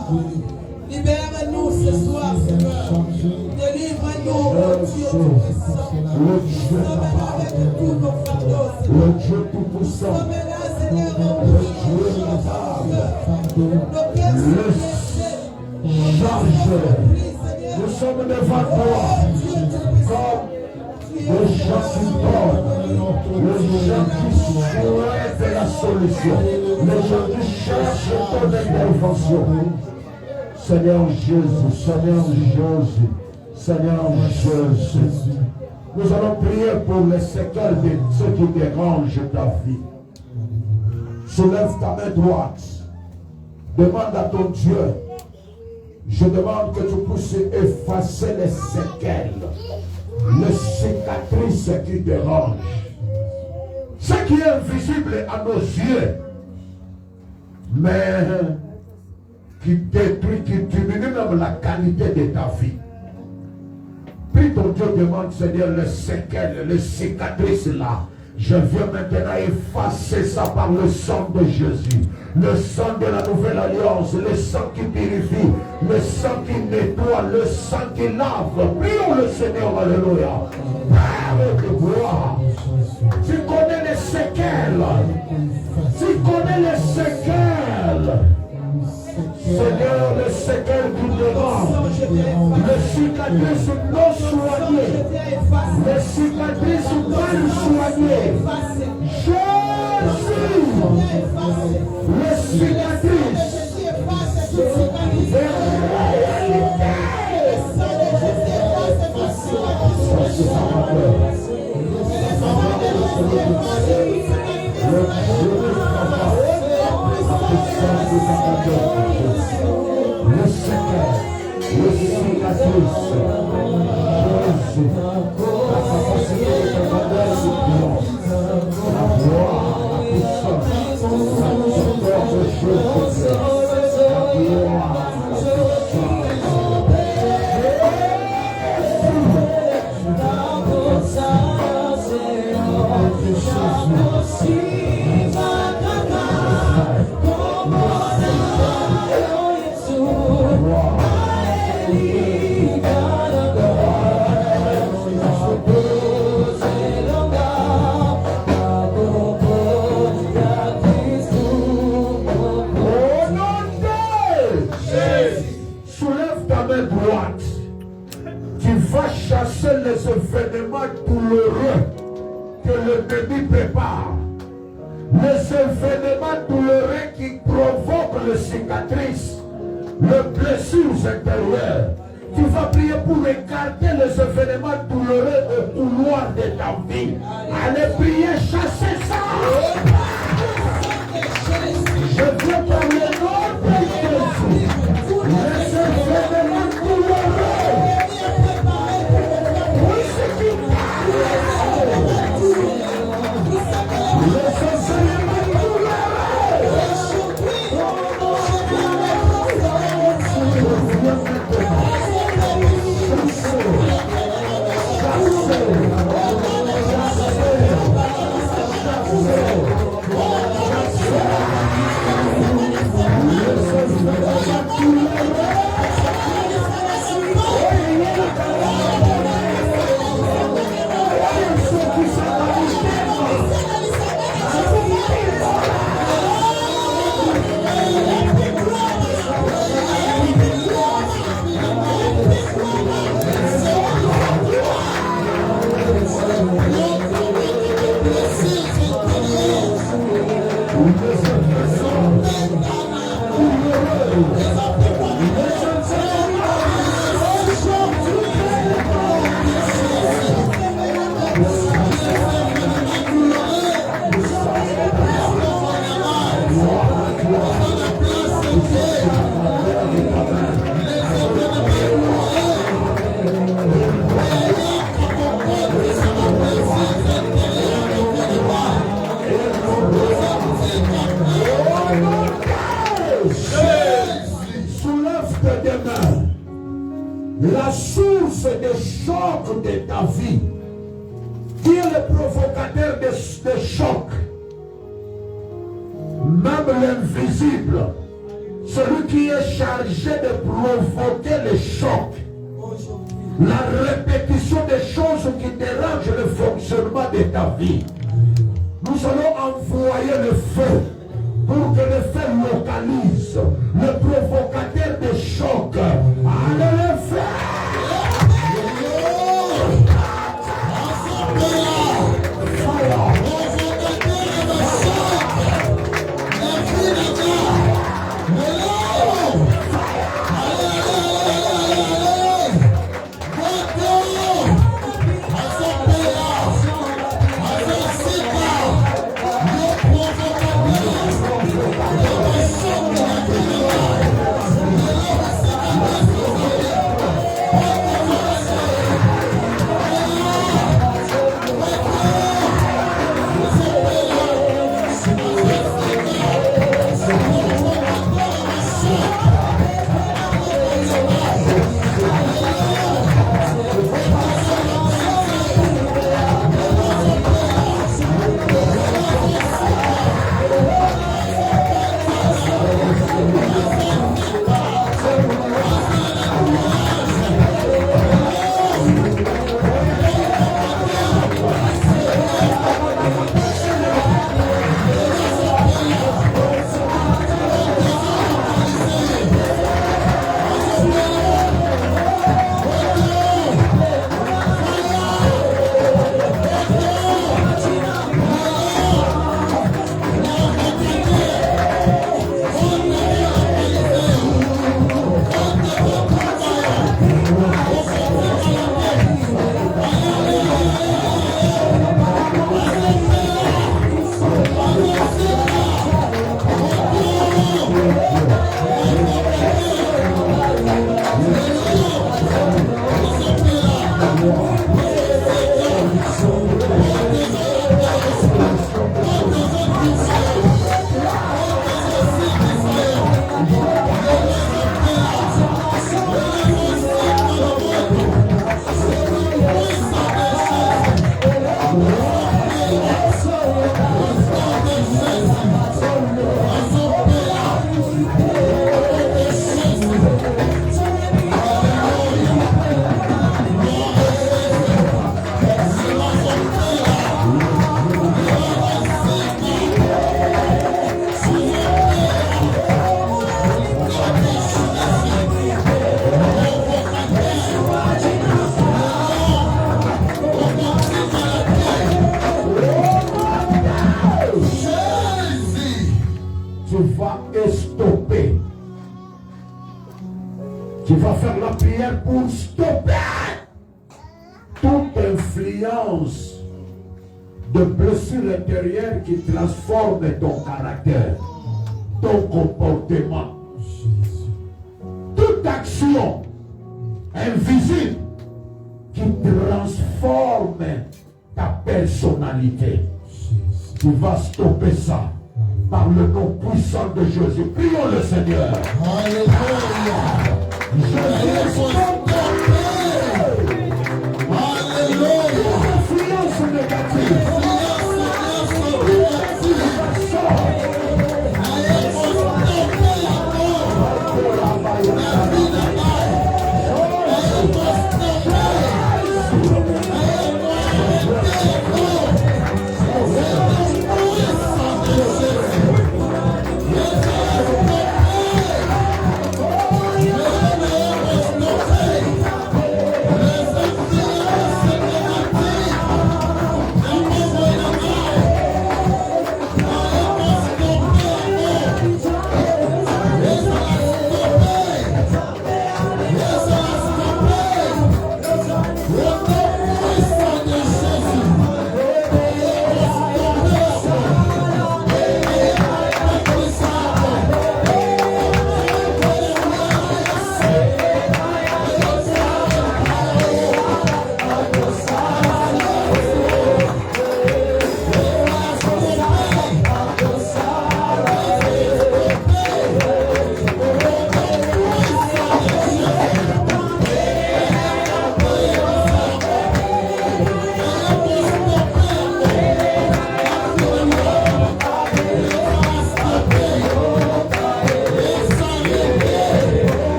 Libère-nous ce soir, Seigneur. Délivre-nous, mon Dieu. Le Dieu capable. Le Dieu tout-puissant. Le Dieu capable. Le chargeur. Nous sommes devant toi comme les gens qui donnent, les gens qui souhaitent la solution, les gens qui cherchent ton intervention. Seigneur Jésus, Seigneur Jésus, Seigneur Jésus, nous allons prier pour les séquelles de ceux qui dérangent ta vie. Soulève ta main droite, demande à ton Dieu. Je demande que tu puisses effacer les séquelles, les cicatrices qui dérangent. Ce qui est invisible à nos yeux, mais qui détruit, qui diminue même la qualité de ta vie. Prie ton Dieu, demande Seigneur les séquelles, les cicatrices là. Je viens maintenant effacer ça par le sang de Jésus. Le sang de la nouvelle alliance, le sang qui purifie, le sang qui nettoie, le sang qui lave. Prions le Seigneur, alléluia. Père de gloire, tu connais les séquelles. Tu connais les séquelles. Seigneur, les séquelles du dérangent, les cicatrices non soignées, les cicatrices mal soignées. Jésus, les cicatrices, les le Seigneur, le cicatrice, Jésus, la capacité de te donner ce triomphe, la gloire, la puissance, la victoire de Jésus, la gloire, chasser les événements douloureux que l'ennemi prépare, les événements douloureux qui provoquent les cicatrices, les blessures intérieures. Tu vas prier pour écarter les événements douloureux au couloir de ta vie. Allez prier, chasser ça. Je veux par le nom de Jésus, les événements douloureux. La source des chocs de ta vie, qui est le provocateur des chocs, même l'invisible, celui qui est chargé de provoquer les chocs, la répétition des choses qui dérangent de ta vie. Nous allons envoyer le feu pour que le feu localise le provocateur de choc. Allez le feu! Tu vas faire la prière pour stopper toute influence de blessure intérieure qui transforme ton caractère, ton comportement. Toute action invisible qui transforme ta personnalité. Tu vas stopper ça par le nom puissant de Jésus. Prions le Seigneur. Alléluia. Alléluia. Influence négative. Hey!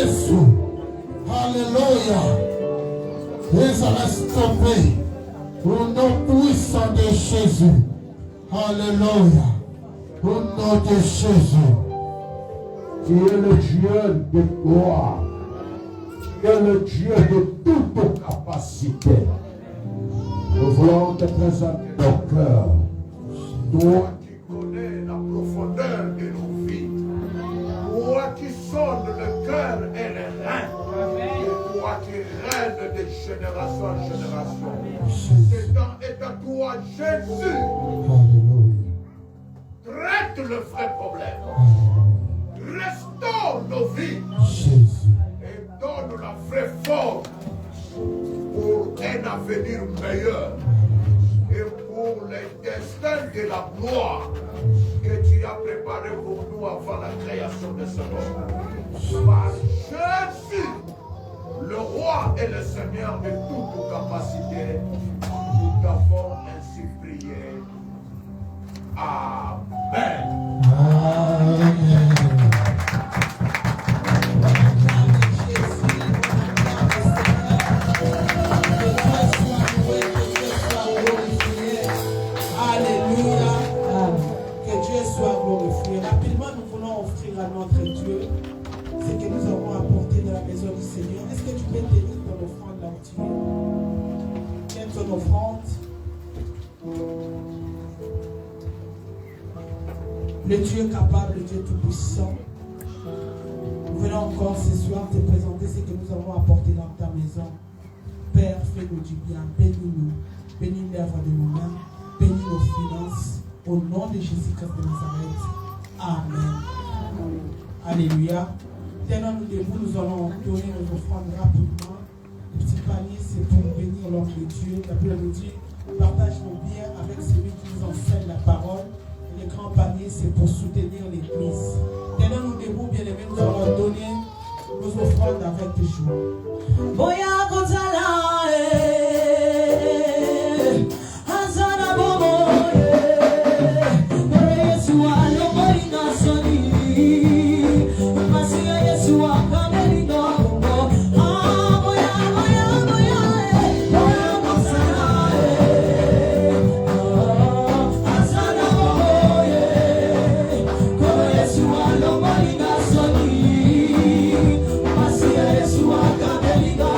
Yesu. Alléluia. Et ça va stopper. Au nom puissant de Jésus. Alléluia. Au nom de Jésus. Tu es le Dieu de gloire. Tu es le Dieu de toute capacité. Nous voulons te présenter nos cœurs. Toi qui connais la profondeur de nos vies. Toi qui sondes le cœur et les reins. Et toi qui règnes de génération en génération. C'est à toi, Jésus. Traite le vrai problème. Restaure nos vies. Et donne la vraie forme pour un avenir meilleur. Et pour les destins de la gloire que tu as préparé pour nous avant la création de ce monde. Par Jésus, le roi et le Seigneur de toute capacité, nous t'avons ainsi prié. Amen. Amen. Alléluia. Que Dieu soit glorifié. Rapidement, nous voulons offrir à notre Dieu ce que nous avons apporté dans la maison du Seigneur. Est-ce que tu peux tenir ton offrande là où tu es? Tiens ton offrande. Le Dieu capable, le Dieu tout-puissant. Nous venons encore ce soir te présenter ce que nous avons apporté dans ta maison. Père, fais-nous du bien, bénis-nous, bénis l'œuvre de nos mains, bénis nos finances, au nom de Jésus-Christ de Nazareth. Amen. Alléluia. Tenons-nous debout, nous allons donner nos offrandes rapidement. Le petit panier, c'est pour bénir l'homme de Dieu. La Bible nous dit, partage nos biens avec celui qui nous enseigne la parole. Et le grand panier, c'est pour soutenir l'Église. Tenons-nous debout, bien-aimés, nous allons donner nos offrandes avec joie. Boya Gonzala, Hazana Bobo, Yeshua, Lomoina Soni, Masia Yeshua, Kamelino, Boya Gonzala, Hazana Bobo, Yeshua, Lomoina Soni, Masia Yeshua, Kamelino.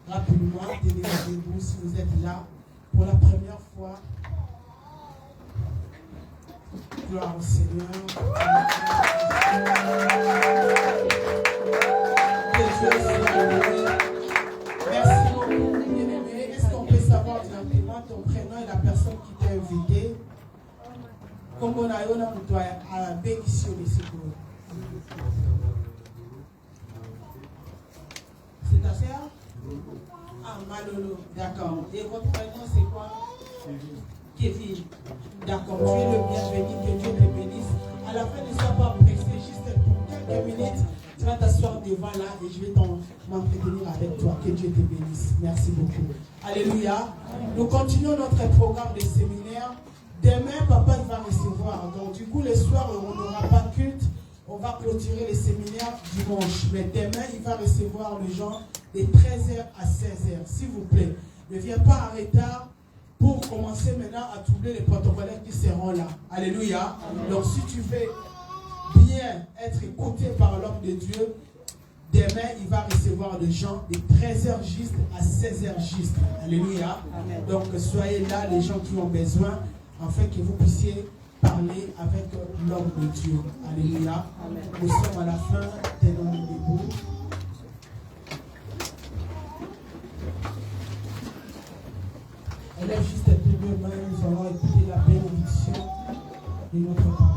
Rapidement, tenez-vous si vous êtes là pour la première fois. Gloire au Seigneur. Que Dieu soit béni. Merci beaucoup, bien-aimé. Est-ce qu'on peut savoir directement ton prénom et la personne qui t'a invité? Comme on a eu à bénéficier de ce cours. C'est ta sœur? Ah, Malolo, d'accord. Et votre prénom, c'est quoi? Kevin. D'accord, tu es le bienvenu, que Dieu te bénisse. À la fin, ne sois pas pressé, juste pour quelques minutes. Tu vas t'asseoir devant là et je vais m'entretenir avec toi. Que Dieu te bénisse. Merci beaucoup. Alléluia. Nous continuons notre programme de séminaire. Demain, papa va recevoir. Donc, du coup, le soir, on n'aura pas culte. On va clôturer les séminaires dimanche. Mais demain, il va recevoir les gens de 13h à 16h. S'il vous plaît, ne viens pas en retard pour commencer maintenant à troubler les protocolaires qui seront là. Alléluia. Donc, si tu veux bien être écouté par l'homme de Dieu, demain, il va recevoir des gens de 13h juste à 16h juste. Alléluia. Amen. Donc, soyez là, les gens qui ont besoin, afin que vous puissiez parler avec l'homme de Dieu. Alléluia. Amen. Nous sommes à la fin de nos debout. Élève juste un peu de main, nous allons écouter la bénédiction de notre Père.